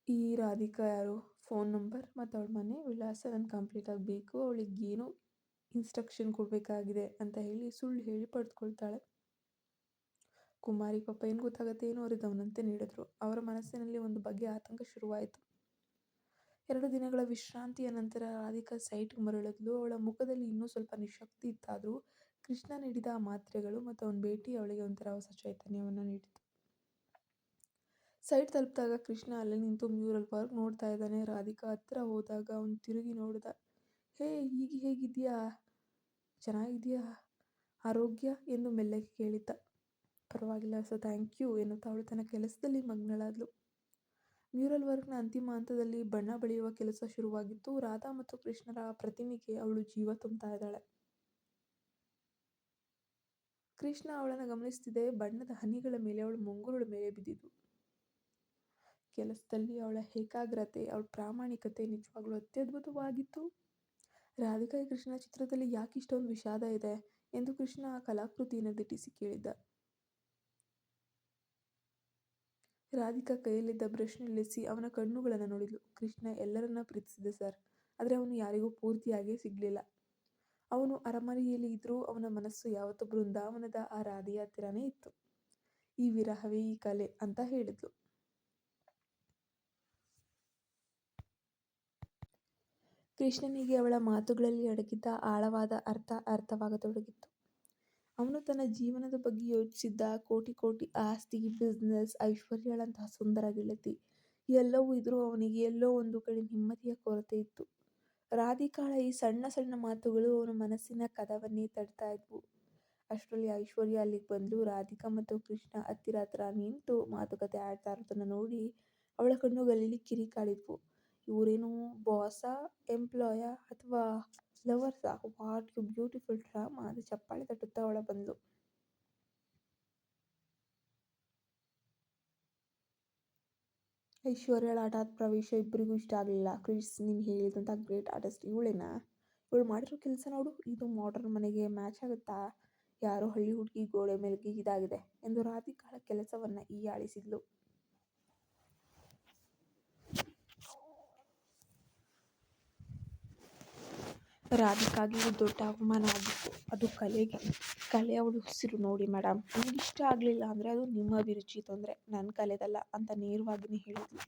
S1: ಈ ರಾಧಿಕಾ ಯಾರು, ಫೋನ್ ನಂಬರ್ ಮತ್ತು ಅವಳ ಮನೆ ವಿಳಾಸ ನನಗೆ ಕಂಪ್ಲೀಟ್ ಆಗಬೇಕು, ಅವಳಿಗೆ ಏನೋ ಇನ್ಸ್ಟ್ರಕ್ಷನ್ ಕೊಡಬೇಕಾಗಿದೆ ಅಂತ ಹೇಳಿ ಸುಳ್ಳು ಹೇಳಿ ಪಡೆದುಕೊಳ್ತಾಳೆ. ಕುಮಾರಿಗೆ ಪಾಪ ಏನು ಗೊತ್ತಾಗುತ್ತೆ, ಏನೋ ಅರಿದವನಂತೆ ನೀಡಿದ್ರು. ಅವರ ಮನಸ್ಸಿನಲ್ಲಿ ಒಂದು ಬಗೆಯ ಆತಂಕ ಶುರುವಾಯಿತು. 2 ದಿನಗಳ ವಿಶ್ರಾಂತಿಯ ನಂತರ ರಾಧಿಕಾ ಸೈಟ್ಗೆ ಮರಳಿದ್ಲು. ಅವಳ ಮುಖದಲ್ಲಿ ಇನ್ನೂ ಸ್ವಲ್ಪ ನಿಶಕ್ತಿ ಇತ್ತಾದರೂ ಕೃಷ್ಣ ನೀಡಿದ ಆ ಮಾತ್ರೆಗಳು ಮತ್ತು ಅವನ ಭೇಟಿ ಅವಳಿಗೆ ಒಂಥರ ಹೊಸ ಚೈತನ್ಯವನ್ನು ನೀಡಿತು. ಸೈಟ್ ತಲುಪಿದಾಗ ಕೃಷ್ಣ ಅಲ್ಲೇ ನಿಂತು ಮ್ಯೂರಲ್ ವರ್ಕ್ ನೋಡ್ತಾ ಇದ್ದಾನೆ. ರಾಧಿಕಾ ಹತ್ರ ಹೋದಾಗ ಅವನು ತಿರುಗಿ ನೋಡಿದ. ಹೇ, ಹೇಗಿದ್ಯಾ, ಚೆನ್ನಾಗಿದ್ಯಾ, ಆರೋಗ್ಯ ಎಂದು ಮೆಲ್ಲಗೆ ಕೇಳಿದ್ದ. ಪರವಾಗಿಲ್ಲ ಸರ್, ಥ್ಯಾಂಕ್ ಯು ಎನ್ನುತ್ತಾ ಅವಳು ತನ್ನ ಕೆಲಸದಲ್ಲಿ ಮಗ್ನಳಾದ್ಲು. ಮ್ಯೂರಲ್ ವರ್ಕ್ನ ಅಂತಿಮ ಹಂತದಲ್ಲಿ ಬಣ್ಣ ಬಳಿಯುವ ಕೆಲಸ ಶುರುವಾಗಿತ್ತು. ರಾಧಾ ಮತ್ತು ಕೃಷ್ಣರ ಪ್ರತಿಮೆಗೆ ಅವಳು ಜೀವ ತುಂಬ್ತಾ ಇದ್ದಾಳೆ. ಕೃಷ್ಣ ಅವಳನ್ನು ಗಮನಿಸ್ತಿದ್ದೆ. ಬಣ್ಣದ ಹನಿಗಳ ಮೇಲೆ ಅವಳ ಮುಂಗುರುಳ ಮೇಲೆ ಬಿದ್ದಿದ್ವು. ಕೆಲಸದಲ್ಲಿ ಅವಳ ಏಕಾಗ್ರತೆ, ಅವಳ ಪ್ರಾಮಾಣಿಕತೆ ನಿಜವಾಗ್ಲೂ ಅತ್ಯದ್ಭುತವಾಗಿತ್ತು. ರಾಧಿಕಾ ಕೃಷ್ಣ ಚಿತ್ರದಲ್ಲಿ ಯಾಕೆ ಇಷ್ಟೊಂದು ವಿಷಾದ ಇದೆ ಎಂದು ಕೃಷ್ಣ ಆ ಕಲಾಕೃತಿಯನ್ನು ದಿಟ್ಟಿಸಿ ಕೇಳಿದ್ದ. ರಾಧಿಕಾ ಕೈಯಲ್ಲಿದ್ದ ಬ್ರಷ್ ನಿಲ್ಲಿಸಿ ಅವನ ಕಣ್ಣುಗಳನ್ನು ನೋಡಿದ್ಲು. ಕೃಷ್ಣ ಎಲ್ಲರನ್ನ ಪ್ರೀತಿಸಿದೆ ಸರ್, ಆದರೆ ಅವನು ಯಾರಿಗೂ ಪೂರ್ತಿಯಾಗಿ ಸಿಗಲಿಲ್ಲ. ಅವನು ಅರಮನೆಯಲ್ಲಿ ಇದ್ರೂ ಅವನ ಮನಸ್ಸು ಯಾವತ್ತೂ ಬೃಂದಾವನದ ಆ ರಾಧೆಯ ಹತ್ತಿರನೇ ಇತ್ತು. ಈ ವಿರಹವೇ ಈ ಕಲೆ ಅಂತ ಹೇಳಿದ್ಲು. ಕೃಷ್ಣನಿಗೆ ಅವಳ ಮಾತುಗಳಲ್ಲಿ ಅಡಗಿದ್ದ ಆಳವಾದ ಅರ್ಥವಾಗತೊಡಗಿತ್ತು. ಅವನು ತನ್ನ ಜೀವನದ ಬಗ್ಗೆ ಯೋಚಿಸಿದ್ದ. ಕೋಟಿ ಆಸ್ತಿ, ಬಿಸ್ನೆಸ್, ಐಶ್ವರ್ಯಳಂತಹ ಸುಂದರ ಗೆಳತಿ, ಎಲ್ಲವೂ ಇದ್ರೂ ಅವನಿಗೆ ಎಲ್ಲೋ ಒಂದು ಕಡೆ ನೆಮ್ಮದಿಯ ಕೊರತೆ ಇತ್ತು. ರಾಧಿಕಾಳ ಈ ಸಣ್ಣ ಸಣ್ಣ ಮಾತುಗಳು ಅವನ ಮನಸ್ಸಿನ ಕದವನ್ನೇ ತಟ್ತಾ ಇದ್ವು. ಅಷ್ಟರಲ್ಲಿ ಐಶ್ವರ್ಯ ಅಲ್ಲಿಗೆ ಬಂದ್ಲು. ರಾಧಿಕಾ ಮತ್ತು ಕೃಷ್ಣ ಹತ್ತಿರ ನಿಂತು ಮಾತುಕತೆ ಆಡ್ತಾ ಇರೋದನ್ನ ನೋಡಿ ಅವಳ ಕಣ್ಣುಗಳಲ್ಲಿ ಕಿರಿಕಾಡಿದ್ವು. ಇವರೇನು ಬಾಸಾ, ಎಂಪ್ಲಾಯ ಅಥವಾ ಲವರ್ಸಾ? ವಾಟ್ ಯು ಬ್ಯೂಟಿಫುಲ್ ಡ್ರಾಮಾ ಅಂತ ಚಪ್ಪಾಳೆ ತಟ್ಟುತ್ತಾ ಅವಳ ಬಂದ್ಲು. ಐಶ್ವರ್ಯಳ ಹಠಾತ್ ಪ್ರವೇಶ ಇಬ್ಬರಿಗೂ ಇಷ್ಟ ಆಗಲಿಲ್ಲ. ಕ್ರಿಸ್, ನೀನು ಹೇಳಿದಂಥ ಗ್ರೇಟ್ ಆರ್ಟಿಸ್ಟ್ ಇವಳೇನಾ? ಇವಳು ಮಾಡಿರೋ ಕೆಲಸ ನೋಡು, ಇದು ಮಾಡರ್ನ್ ಮನೆಗೆ ಮ್ಯಾಚ್ ಆಗುತ್ತಾ? ಯಾರೋ ಹಳ್ಳಿ ಹುಡುಗಿ ಗೋಡೆ ಮೇಲೆ ಗೀಗಿದಾಗಿದೆ ಎಂದು ರಾಧಿಕಾಳ ಕೆಲಸವನ್ನ ಹೀಯಾಳಿಸಿದ್ಲು. ರಾಧಿಕಾಗೆ ಇದು ದೊಡ್ಡ ಅವಮಾನ ಆಗಿತ್ತು. ಅದು ಕಲೆ ಅವಳ ಉಸಿರು ನೋಡಿ. ಮೇಡಮ್, ನಿಮ್ಗೆ ಇಷ್ಟ ಆಗಲಿಲ್ಲ ಅಂದರೆ ಅದು ನಿಮ್ಮ ಅಭಿರುಚಿ ತೊಂದರೆ, ನನ್ನ ಕಲೆದಲ್ಲ ಅಂತ ನೇರವಾಗಿಯೇ ಹೇಳಿದ್ಲು.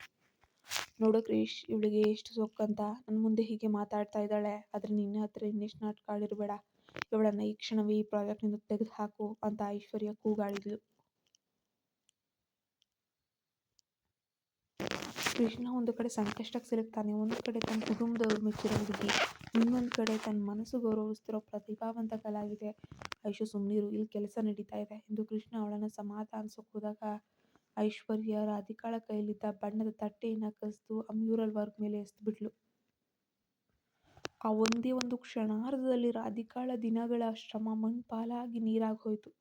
S1: ನೋಡು ಕ್ರಿಶ್, ಇವಳಿಗೆ ಎಷ್ಟು ಸೊಕ್ಕಂತ ನನ್ನ ಮುಂದೆ ಹೀಗೆ ಮಾತಾಡ್ತಾ ಇದ್ದಾಳೆ. ಆದರೆ ನಿನ್ನ ಹತ್ರ ಇನ್ನೆಷ್ಟು ನಾಟಕ ಆಡಿರಬೇಡ. ಇವಳನ್ನು ಈ ಕ್ಷಣವೇ ಈ ಪ್ರಾಜೆಕ್ಟ್ನಿಂದ ತೆಗೆದು ಹಾಕು ಅಂತ ಐಶ್ವರ್ಯ ಕೂಗಾಡಿದ್ಲು. ಕೃಷ್ಣ ಒಂದು ಕಡೆ ಸಂಕಷ್ಟಕ್ಕೆ ಸಿಲುಕ್ತಾನೆ, ಒಂದು ಕಡೆ ತನ್ನ ಕುಟುಂಬದವ್ರು ಮೆಚ್ಚಿರೋ ಹುಡುಗಿ, ಇನ್ನೊಂದು ಕಡೆ ತನ್ನ ಮನಸ್ಸು ಗೌರವಿಸ್ತಿರೋ ಪ್ರತಿಭಾವಂತ ಕಲಾವಿದೆ. ಐಶು, ಸುಮ್ಮನಿರು, ಇಲ್ಲಿ ಕೆಲಸ ನಡೀತಾ ಇದೆ ಎಂದು ಕೃಷ್ಣ ಅವಳನ್ನು ಸಮಾಧಾನಿಸೋಕೆ ಹೋದಾಗ ಐಶ್ವರ್ಯ ರಾಧಿಕಾಳ ಕೈಯಲ್ಲಿದ್ದ ಬಣ್ಣದ ತಟ್ಟೆಯನ್ನು ಕಸಿದು ಆ ಮ್ಯೂರಲ್ ವರ್ಕ್ ಮೇಲೆ ಎಸೆದುಬಿಟ್ಲು. ಆ ಒಂದೇ ಒಂದು ಕ್ಷಣಾರ್ಧದಲ್ಲಿ ರಾಧಿಕಾಳ ದಿನಗಳ ಶ್ರಮ ಮಣ್ಪಾಲಾಗಿ ನೀರಾಗಿ ಹೋಯಿತು.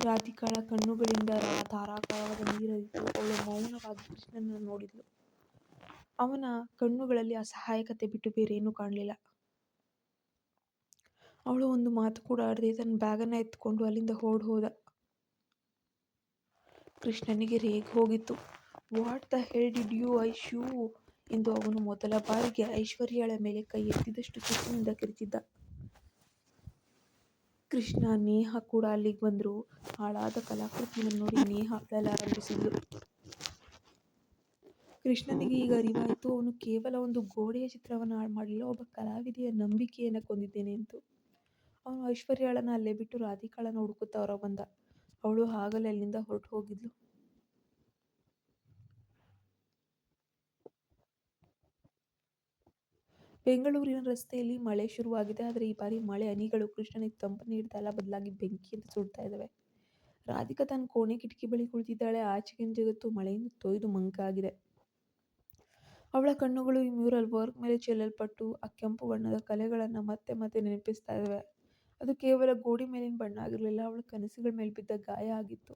S1: ರಾಧಿಕಾಳ ಕಣ್ಣುಗಳಿಂದ ಧಾರಾಕಾರವಾದ ನೀರರಿತು. ಅವಳು ಮೌನವಾಗಿ ಕೃಷ್ಣನನ್ನು ನೋಡಿದ್ಲು. ಅವನ ಕಣ್ಣುಗಳಲ್ಲಿ ಅಸಹಾಯಕತೆ ಬಿಟ್ಟು ಬೇರೇನೂ ಕಾಣಲಿಲ್ಲ. ಅವಳು ಒಂದು ಮಾತು ಕೂಡ ಆಡದೆ ತನ್ನ ಬ್ಯಾಗನ್ನು ಎತ್ಕೊಂಡು ಅಲ್ಲಿಂದ ಹೋದ. ಕೃಷ್ಣನಿಗೆ ರೇಗ್ ಹೋಗಿತ್ತು. What the hell did you Aishu ಎಂದು ಅವನು ಮೊದಲ ಬಾರಿಗೆ ಐಶ್ವರ್ಯಳ ಮೇಲೆ ಕೈ ಎತ್ತಿದಷ್ಟು ಸಿಟ್ಟಿನಿಂದ ಕಿರಿಚಿದ್ದ. ಕೃಷ್ಣ, ನೇಹಾ ಕೂಡ ಅಲ್ಲಿಗೆ ಬಂದ್ರು. ಹಾಳಾದ ಕಲಾಕೃತಿಯನ್ನು ನೋಡಿ ನೇಹಾ ಅಳಲಾರಂಭಿಸಿದ್ಲು. ಕೃಷ್ಣನಿಗೆ ಈಗ ಅರಿವಾಯಿತು, ಅವನು ಕೇವಲ ಒಂದು ಗೋಡೆಯ ಚಿತ್ರವನ್ನು ಹಾಳು ಮಾಡಲಿಲ್ಲ, ಒಬ್ಬ ಕಲಾವಿದೆಯ ನಂಬಿಕೆಯನ್ನು ಕೊಂದಿದ್ದೇನೆ ಎಂದು. ಅವನು ಐಶ್ವರ್ಯಾಳನ್ನ ಅಲ್ಲೇ ಬಿಟ್ಟು ರಾಧಿಕಾಳನ್ನ ಹುಡುಕುತ್ತಾ ಹೊರಗೆ ಬಂದ. ಅವಳು ಆಗಲೇ ಅಲ್ಲಿಂದ ಹೊರಟು ಹೋಗಿದ್ಲು. ಬೆಂಗಳೂರಿನ ರಸ್ತೆಯಲ್ಲಿ ಮಳೆ ಶುರುವಾಗಿದೆ. ಆದರೆ ಈ ಬಾರಿ ಮಳೆ ಹನಿಗಳು ಕೃಷ್ಣನಿಗೆ ತಂಪು ನೀಡ್ತಾ ಇಲ್ಲ, ಬದಲಾಗಿ ಬೆಂಕಿಯಂತೆ ಸುಡ್ತಾ ಇದ್ದಾವೆ. ರಾಧಿಕಾ ತನ್ನ ಕೋಣೆ ಕಿಟಕಿ ಬಳಿ ಕುಳಿತಿದ್ದಾಳೆ. ಆಚೆಗಿನ ಜಗತ್ತು ಮಳೆಯಿಂದ ತೊಯ್ದು ಮಂಕಾಗಿದೆ. ಅವಳ ಕಣ್ಣುಗಳು ಈ ಮ್ಯೂರಲ್ ವರ್ಕ್ ಮೇಲೆ ಚೆಲ್ಲಲ್ಪಟ್ಟು ಆ ಕೆಂಪು ಬಣ್ಣದ ಕಲೆಗಳನ್ನು ಮತ್ತೆ ಮತ್ತೆ ನೆನಪಿಸ್ತಾ ಇದ್ದಾವೆ. ಅದು ಕೇವಲ ಗೋಡೆ ಮೇಲಿನ ಬಣ್ಣ ಆಗಿರಲಿಲ್ಲ, ಅವಳ ಕನಸುಗಳ ಮೇಲೆ ಬಿದ್ದ ಗಾಯ ಆಗಿತ್ತು.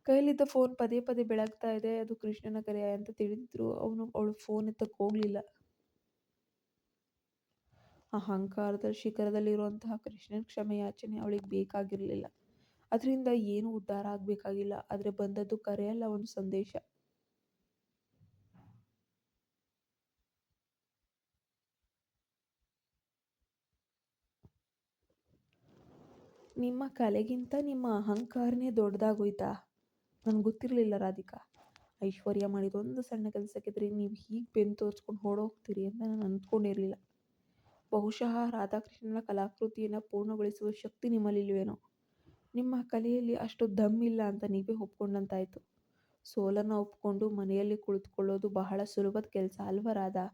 S1: ಕೈಯಲ್ಲಿದ್ದ ಫೋನ್ ಪದೇ ಪದೇ ಬೆಳಗ್ತಾ ಇದೆ. ಅದು ಕೃಷ್ಣನ ಕರೆ ಅಂತ ತಿಳಿದಿದ್ರು ಅವಳು ಫೋನ್ ಎತ್ತಕ್ಕೆ ಹೋಗಲಿಲ್ಲ. ಅಹಂಕಾರದ ಶಿಖರದಲ್ಲಿರುವಂತಹ ಕೃಷ್ಣನ ಕ್ಷಮೆಯಾಚನೆ ಅವಳಿಗೆ ಬೇಕಾಗಿರಲಿಲ್ಲ. ಅದರಿಂದ ಏನೂ ಉದ್ಧಾರ ಆಗಬೇಕಾಗಿಲ್ಲ. ಆದರೆ ಬಂದದ್ದು ಕರೆಯಲ್ಲ, ಒಂದು ಸಂದೇಶ. ನಿಮ್ಮ ಕಲೆಗಿಂತ ನಿಮ್ಮ ಅಹಂಕಾರನೇ ದೊಡ್ಡದಾಗೋಯ್ತಾ? ನನಗೆ ಗೊತ್ತಿರಲಿಲ್ಲ ರಾಧಿಕಾ. ಐಶ್ವರ್ಯ ಮಾಡಿದೊಂದು ಸಣ್ಣ ಕೆಲಸಕ್ಕೆದ್ರೆ ನೀವು ಹೀಗೆ ಬೆನ್ನು ತೋರಿಸ್ಕೊಂಡು ಓಡೋಗ್ತೀರಿ ಅಂತ ನಾನು ಅಂದ್ಕೊಂಡಿರಲಿಲ್ಲ. ಬಹುಶಃ ರಾಧಾಕೃಷ್ಣನ ಕಲಾಕೃತಿಯನ್ನು ಪೂರ್ಣಗೊಳಿಸುವ ಶಕ್ತಿ ನಿಮ್ಮಲ್ಲಿಲ್ವೇನೋ. ನಿಮ್ಮ ಕಲೆಯಲ್ಲಿ ಅಷ್ಟು ದಮ್ ಇಲ್ಲ ಅಂತ ನೀವೇ ಒಪ್ಕೊಂಡಂತಾಯಿತು. ಸೋಲನ್ನು ಒಪ್ಕೊಂಡು ಮನೆಯಲ್ಲಿ ಕುಳಿತುಕೊಳ್ಳೋದು ಬಹಳ ಸುಲಭದ ಕೆಲಸ ಅಲ್ವಾ ರಾಧಾ?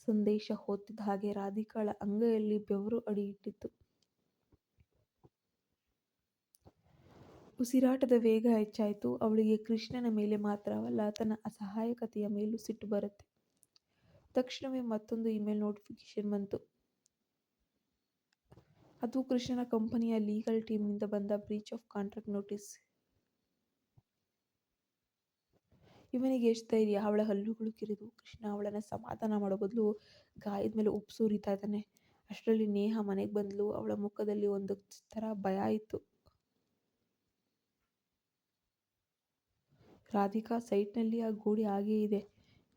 S1: ಸಂದೇಶ ಓದ್ತಿದ್ದ ಹಾಗೆ ರಾಧಿಕಾಳ ಅಂಗೈಯಲ್ಲಿ ಬೆವರು ಅಡಿ ಇಟ್ಟಿತ್ತು. ಉಸಿರಾಟದ ವೇಗ ಹೆಚ್ಚಾಯಿತು. ಅವಳಿಗೆ ಕೃಷ್ಣನ ಮೇಲೆ ಮಾತ್ರವಲ್ಲ, ತನ್ನ ಅಸಹಾಯಕತೆಯ ಮೇಲೂ ಸಿಟ್ಟು ಬರುತ್ತೆ. ತಕ್ಷಣವೇ ಮತ್ತೊಂದು ಇಮೇಲ್ ನೋಟಿಫಿಕೇಶನ್ ಬಂತು. ಅದು ಕೃಷ್ಣನ ಕಂಪನಿಯ ಲೀಗಲ್ ಟೀಮ್ನಿಂದ ಬಂದ ಬ್ರೀಚ್ ಆಫ್ ಕಾಂಟ್ರಾಕ್ಟ್ ನೋಟಿಸ್. ಇವನಿಗೆ ಎಷ್ಟು ಧೈರ್ಯ! ಅವಳ ಹಲ್ಲುಗಳು ಕಿರಿದು. ಕೃಷ್ಣ ಅವಳನ್ನು ಸಮಾಧಾನ ಮಾಡೋ ಬದಲು ಗಾಯದ ಮೇಲೆ ಉಪ್ಪು ಸುರಿತಾ ಇದ್ದಾನೆ. ಅಷ್ಟರಲ್ಲಿ ನೇಹಾ ಮನೆಗೆ ಬಂದಳು. ಅವಳ ಮುಖದಲ್ಲಿ ಒಂದು ಥರ ಭಯ ಇತ್ತು. ರಾಧಿಕಾ, ಸೈಟ್ನಲ್ಲಿ ಆ ಗೋಡೆ ಹಾಗೇ ಇದೆ.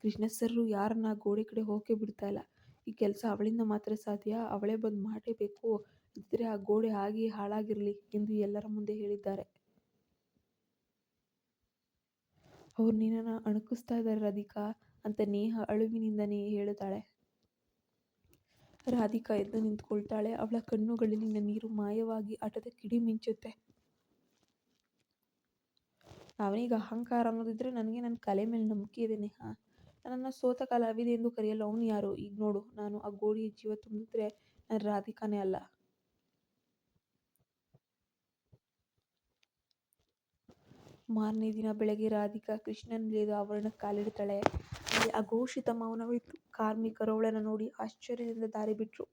S1: ಕೃಷ್ಣ ಸರ್ರು ಯಾರನ್ನ ಆ ಗೋಡೆ ಕಡೆ ಹೋಗಕ್ಕೆ ಬಿಡ್ತಾ ಇಲ್ಲ. ಈ ಕೆಲಸ ಅವಳಿಂದ ಮಾತ್ರ ಸಾಧ್ಯ. ಅವಳೇ ಬಂದು ಮಾಡಲೇಬೇಕು. ಇದ್ದರೆ ಆ ಗೋಡೆ ಹಾಗೆಯೇ ಹಾಳಾಗಿರಲಿ ಎಂದು ಎಲ್ಲರ ಮುಂದೆ ಹೇಳಿದ್ದಾರೆ. ಅವ್ರು ನಿನ್ನನ್ನು ಅಣಕಿಸ್ತಾ ಇದ್ದಾರೆ ರಾಧಿಕಾ ಅಂತ ನೇಹಾ ಅಳುವಿನಿಂದನೇ ಹೇಳುತ್ತಾಳೆ. ರಾಧಿಕಾ ಎದ್ದು ನಿಂತ್ಕೊಳ್ತಾಳೆ. ಅವಳ ಕಣ್ಣುಗಳಲ್ಲಿನ ನೀರು ಮಾಯವಾಗಿ ಹಠದ ಕಿಡಿ ಮಿಂಚುತ್ತೆ. ಅವನಿಗೆ ಅಹಂಕಾರ ಅನ್ನೋದಿದ್ರೆ ನನಗೆ ನನ್ನ ಕಲೆ ಮೇಲೆ ನಂಬಿಕೆ ಇದೆ ನೇಹಾ. ನನ್ನನ್ನು ಸೋತ ಕಲಾವಿದೆ ಎಂದು ಕರೆಯಲು ಅವನು ಯಾರು? ಈಗ ನೋಡು, ನಾನು ಆ ಗೋಡೆಯ ಜೀವ ತುಂಬಿದ್ರೆ ನಾನು ರಾಧಿಕಾನೇ ಅಲ್ಲ. ಮಾರನೇ ದಿನ ಬೆಳಗ್ಗೆ ರಾಧಿಕಾ ಕೃಷ್ಣ ನಿಲಯದ ಆವರಣಕ್ಕೆ ಕಾಲಿಡ್ತಾಳೆ. ಅಲ್ಲಿ ಅಘೋಷಿತ ಮೌನವಿತ್ತು. ಕಾರ್ಮಿಕರು ಅವಳನ್ನು ನೋಡಿ ಆಶ್ಚರ್ಯದಿಂದ ದಾರಿ ಬಿಟ್ರು.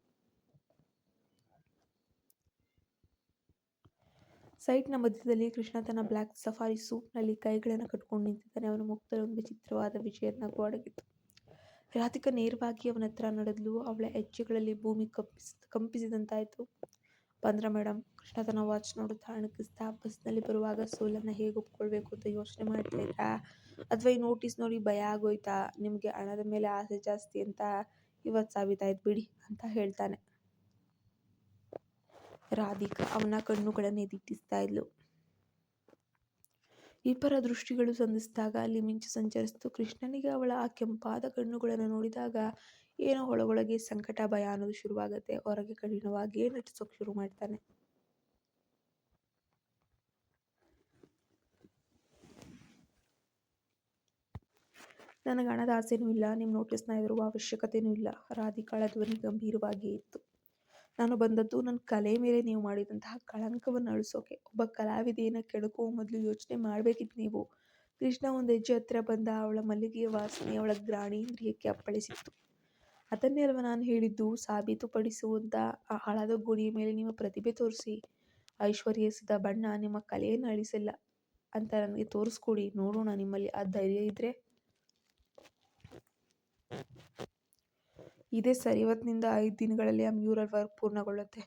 S1: ಸೈಟ್ನ ಮಧ್ಯದಲ್ಲಿ ಕೃಷ್ಣ ತನ್ನ ಬ್ಲ್ಯಾಕ್ ಸಫಾರಿ ಸೂಟ್ನಲ್ಲಿ ಕೈಗಳನ್ನು ಕಟ್ಕೊಂಡು ನಿಂತಿದ್ದಾನೆ. ಅವನ ಮುಖದಲ್ಲಿ ಒಂದು ವಿಚಿತ್ರವಾದ ವಿಷಯದ ನಗು ಅಡಗಿತ್ತು. ರಾಧಿಕಾ ನೇರವಾಗಿ ಅವನ ಹತ್ರ ನಡೆದಳು. ಅವಳ ಹೆಜ್ಜೆಗಳಲ್ಲಿ ಭೂಮಿ ಕಂಪಿಸಿದಂತಾಯಿತು. ಬಂದ್ರ ಮೇಡಮ್? ಕೃಷ್ಣ ತನ್ನ ವಾಚ್ ನೋಡುತ್ತಾ ಅಣಕಿಸ್ತಾ. ಬಸ್ನಲ್ಲಿ ಬರುವಾಗ ಸೋಲನ್ನು ಹೇಗೆ ಒಪ್ಕೊಳ್ಬೇಕು ಅಂತ ಯೋಚನೆ ಮಾಡ್ತಾ ಇದ್ರಾ? ಅಥವಾ ಈ ನೋಟಿಸ್ ನೋಡಿ ಭಯ ಆಗೋಯ್ತಾ? ನಿಮಗೆ ಹಣದ ಮೇಲೆ ಆಸೆ ಜಾಸ್ತಿ ಅಂತ ಇವತ್ತು ಸಾಬೀತಾಯ್ತು ಬಿಡಿ ಅಂತ ಹೇಳ್ತಾನೆ. ರಾಧಿಕಾ ಅವನ ಕಣ್ಣುಗಳನ್ನೇ ದಿಟ್ಟಿಸ್ತಾ ಇದ್ಲು. ಇಬ್ಬರ ದೃಷ್ಟಿಗಳು ಸಂಧಿಸಿದಾಗ ಅಲ್ಲಿ ಮಿಂಚು ಸಂಚರಿಸಿತು. ಕೃಷ್ಣನಿಗೆ ಅವಳ ಆ ಕೆಂಪಾದ ಕಣ್ಣುಗಳನ್ನು ನೋಡಿದಾಗ ಏನೋ ಒಳಗೊಳಗೆ ಸಂಕಟ, ಭಯ ಅನ್ನೋದು ಶುರುವಾಗುತ್ತೆ. ಹೊರಗೆ ಕಠಿಣವಾಗಿಯೇ ನಟಿಸೋಕೆ ಶುರು ಮಾಡ್ತಾನೆ. ನನಗೆ ಹಣದ ಆಸೆನೂ ಇಲ್ಲ, ನಿಮ್ಮ ನೋಟಿಸ್ನ ಹೆದರುವ ಅವಶ್ಯಕತೆಯೂ ಇಲ್ಲ. ರಾಧಿಕಾಳ ಧ್ವನಿ ಗಂಭೀರವಾಗಿಯೇ ಇತ್ತು. ನಾನು ಬಂದದ್ದು ನನ್ನ ಕಲೆ ಮೇಲೆ ನೀವು ಮಾಡಿದಂತಹ ಕಳಂಕವನ್ನು ಅಳಿಸೋಕೆ. ಒಬ್ಬ ಕಲಾವಿದೆಯನ್ನು ಕೆಣಕುವ ಮೊದಲು ಯೋಚನೆ ಮಾಡಬೇಕಿತ್ತು ನೀವು. ಕೃಷ್ಣ ಒಂದು ಹೆಜ್ಜೆ ಹತ್ತಿರ ಬಂದ. ಅವಳ ಮಲ್ಲಿಗೆಯ ವಾಸನೆ ಅವಳ ಘ್ರಾಣೇಂದ್ರಿಯಕ್ಕೆ ಅಪ್ಪಳಿಸಿತ್ತು. ಅದನ್ನೇ ಅಲ್ವಾ ನಾನು ಹೇಳಿದ್ದು, ಸಾಬೀತುಪಡಿಸುವಂತ ಆ ಹಳದ ಗೋಡೆಯ ಮೇಲೆ ನಿಮ್ಮ ಪ್ರತಿಭೆ ತೋರಿಸಿ. ಐಶ್ವರ್ಯ ಎಸೆದ ಬಣ್ಣ ನಿಮ್ಮ ಕಲೆಯನ್ನು ಅಳಿಸಿಲ್ಲ ಅಂತ ನನಗೆ ತೋರಿಸ್ಕೊಡಿ ನೋಡೋಣ. ನಿಮ್ಮಲ್ಲಿ ಆ ಧೈರ್ಯ ಇದ್ರೆ. ಇದೇ ಸರ್, ಇವತ್ತಿನಿಂದ 5 ದಿನಗಳಲ್ಲಿ ಆ ಮ್ಯೂರಲ್ ವರ್ಕ್ ಪೂರ್ಣಗೊಳ್ಳುತ್ತೆ.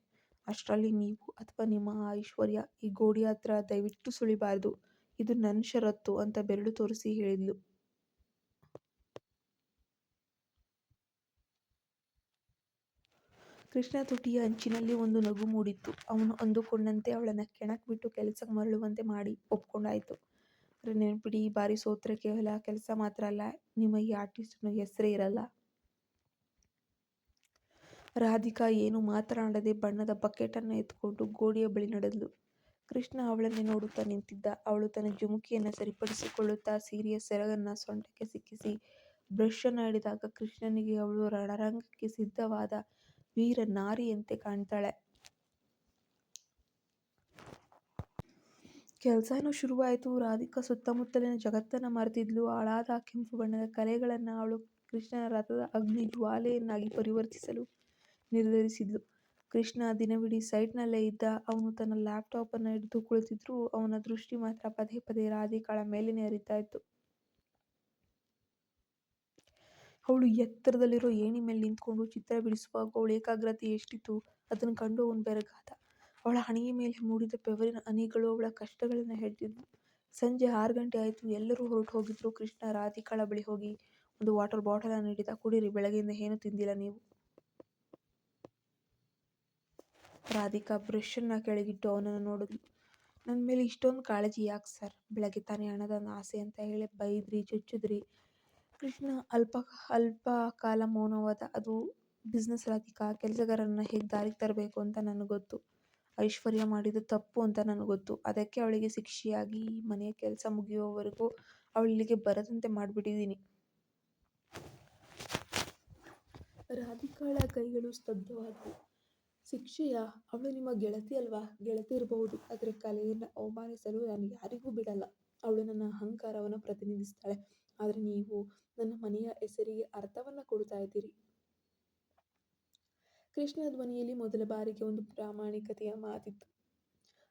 S1: ಅಷ್ಟರಲ್ಲಿ ನೀವು ಅಥವಾ ನಿಮ್ಮ ಐಶ್ವರ್ಯ ಈ ಗೋಡೆಯ ಹತ್ರ ದಯವಿಟ್ಟು ಸುಳಿಬಾರ್ದು. ಇದು ನನ್ನ ಷರತ್ತು ಅಂತ ಬೆರಳು ತೋರಿಸಿ ಹೇಳಿದ್ಲು. ಕೃಷ್ಣ ತುಟಿಯ ಅಂಚಿನಲ್ಲಿ ಒಂದು ನಗು ಮೂಡಿತ್ತು. ಅವನು ಅಂದುಕೊಂಡಂತೆ ಅವಳನ್ನು ಕೆಣಕ್ ಬಿಟ್ಟು ಕೆಲಸಕ್ಕೆ ಮರಳುವಂತೆ ಮಾಡಿ ಒಪ್ಕೊಂಡಾಯ್ತು. ಆದರೆ ನೆನ್ಪಿಡಿ, ಈ ಬಾರಿ ಸೋತ್ರೆ ಕೇವಲ ಕೆಲಸ ಮಾತ್ರ ಅಲ್ಲ, ನಿಮ್ಮ ಈ ಆರ್ಟಿಸ್ಟ್ನ ಹೆಸರೇ ಇರಲ್ಲ. ರಾಧಿಕಾ ಏನು ಮಾತನಾಡದೆ ಬಣ್ಣದ ಬಕೆಟನ್ನು ಎತ್ಕೊಂಡು ಗೋಡೆಯ ಬಳಿ ನಡೆದಳು. ಕೃಷ್ಣ ಅವಳನ್ನೇ ನೋಡುತ್ತಾ ನಿಂತಿದ್ದ. ಅವಳು ತನ್ನ ಜುಮುಕಿಯನ್ನು ಸರಿಪಡಿಸಿಕೊಳ್ಳುತ್ತಾ ಸೀರೆಯ ಸೆರಗನ್ನು ಸೊಂಟಕ್ಕೆ ಸಿಕ್ಕಿಸಿ ಬ್ರಷ್ ಅನ್ನು ಹಿಡಿದಾಗ ಕೃಷ್ಣನಿಗೆ ಅವಳು ರಣರಂಗಕ್ಕೆ ಸಿದ್ಧವಾದ ವೀರ ನಾರಿಯಂತೆ ಕಾಣ್ತಾಳೆ. ಕೆಲಸನೂ ಶುರುವಾಯಿತು. ರಾಧಿಕಾ ಸುತ್ತಮುತ್ತಲಿನ ಜಗತ್ತನ್ನು ಮರೆತಿದ್ಲು. ಹಾಳಾದ ಕೆಂಪು ಬಣ್ಣದ ಕಲೆಗಳನ್ನು ಅವಳು ಕೃಷ್ಣನ ರಥದ ಅಗ್ನಿ ಜ್ವಾಲೆಯನ್ನಾಗಿ ಪರಿವರ್ತಿಸಲು ನಿರ್ಧರಿಸಿದ್ಲು. ಕೃಷ್ಣ ದಿನವಿಡೀ ಸೈಟ್ನಲ್ಲೇ ಇದ್ದ. ಅವನು ತನ್ನ ಲ್ಯಾಪ್ಟಾಪ್ ಅನ್ನು ಹಿಡಿದು ಕುಳಿತಿದ್ರೂ ಅವನ ದೃಷ್ಟಿ ಮಾತ್ರ ಪದೇ ಪದೇ ರಾಧಿಕಾಳ ಮೇಲೇನೆ ಹರಿತಾ ಇತ್ತು. ಅವಳು ಎತ್ತರದಲ್ಲಿರೋ ಏಣಿ ಮೇಲೆ ನಿಂತ್ಕೊಂಡು ಚಿತ್ರ ಬಿಡಿಸುವಾಗ ಅವಳ ಏಕಾಗ್ರತೆ ಎಷ್ಟಿತ್ತು ಅದನ್ನು ಕಂಡು ಅವನು ಬೆರಗಾದ. ಅವಳ ಹಣೆಯ ಮೇಲೆ ಮೂಡಿದ ಬೆವರಿನ ಹನಿಗಳು ಅವಳ ಕಷ್ಟಗಳನ್ನು ಹೇಳ್ತಿದ್ವು. ಸಂಜೆ 6 ಗಂಟೆ ಆಯಿತು. ಎಲ್ಲರೂ ಹೊರಟು ಹೋಗಿದ್ರು. ಕೃಷ್ಣ ರಾಧಿಕಾಳ ಬಳಿ ಹೋಗಿ ಒಂದು ವಾಟರ್ ಬಾಟಲ್ ಅನ್ನು ಹಿಡಿದ. ಕುಡೀರಿ, ಬೆಳಗ್ಗೆಯಿಂದ ಏನೂ ತಿಂದಿಲ್ಲ ನೀವು. ರಾಧಿಕಾ ಬ್ರಷ್ ಅನ್ನ ಕೆಳಗಿಟ್ಟು ಅವನನ್ನು ನೋಡಿದ್ಲು. ನನ್ನ ಮೇಲೆ ಇಷ್ಟೊಂದು ಕಾಳಜಿ ಯಾಕೆ ಸರ್? ಬೆಳಗ್ಗೆ ತಾನೇ ಹಣದ ಆಸೆ ಅಂತ ಹೇಳಿ ಬೈದ್ರಿ, ಚುಚ್ಚಿದ್ರಿ. ಕೃಷ್ಣ ಅಲ್ಪ ಕಾಲ ಮೌನವಾದ. ಅದು ಬಿಸ್ನೆಸ್ ರಾಧಿಕಾ. ಕೆಲಸಗಾರರನ್ನ ಹೇಗೆ ದಾರಿಗೆ ತರಬೇಕು ಅಂತ ನನಗೆ ಗೊತ್ತು. ಐಶ್ವರ್ಯ ಮಾಡಿದ್ದು ತಪ್ಪು ಅಂತ ನನಗೆ ಗೊತ್ತು. ಅದಕ್ಕೆ ಅವಳಿಗೆ ಶಿಕ್ಷೆಯಾಗಿ ಈ ಮನೆಯ ಕೆಲಸ ಮುಗಿಯುವವರೆಗೂ ಅವಳಿಲ್ಲಿಗೆ ಬರದಂತೆ ಮಾಡಿಬಿಟ್ಟಿದ್ದೀನಿ. ರಾಧಿಕಾಳ ಕೈಗಳು ಸ್ತಬ್ಧವಾದವು. ಶಿಕ್ಷೆಯಾ? ಅವಳು ನಿಮ್ಮ ಗೆಳತಿ ಅಲ್ವಾ? ಗೆಳತಿ ಇರಬಹುದು, ಆದರೆ ಕಲೆಯನ್ನು ಅವಮಾನಿಸಲು ನಾನು ಯಾರಿಗೂ ಬಿಡಲ್ಲ. ಅವಳು ನನ್ನ ಅಹಂಕಾರವನ್ನು ಪ್ರತಿನಿಧಿಸ್ತಾಳೆ. ಆದರೆ ನೀವು ನನ್ನ ಮನೆಯ ಹೆಸರಿಗೆ ಅರ್ಥವನ್ನು ಕೊಡ್ತಾ ಇದ್ದೀರಿ. ಕೃಷ್ಣನ ಧ್ವನಿಯಲ್ಲಿ ಮೊದಲ ಬಾರಿಗೆ ಒಂದು ಪ್ರಾಮಾಣಿಕತೆಯ ಮಾತಿತ್ತು.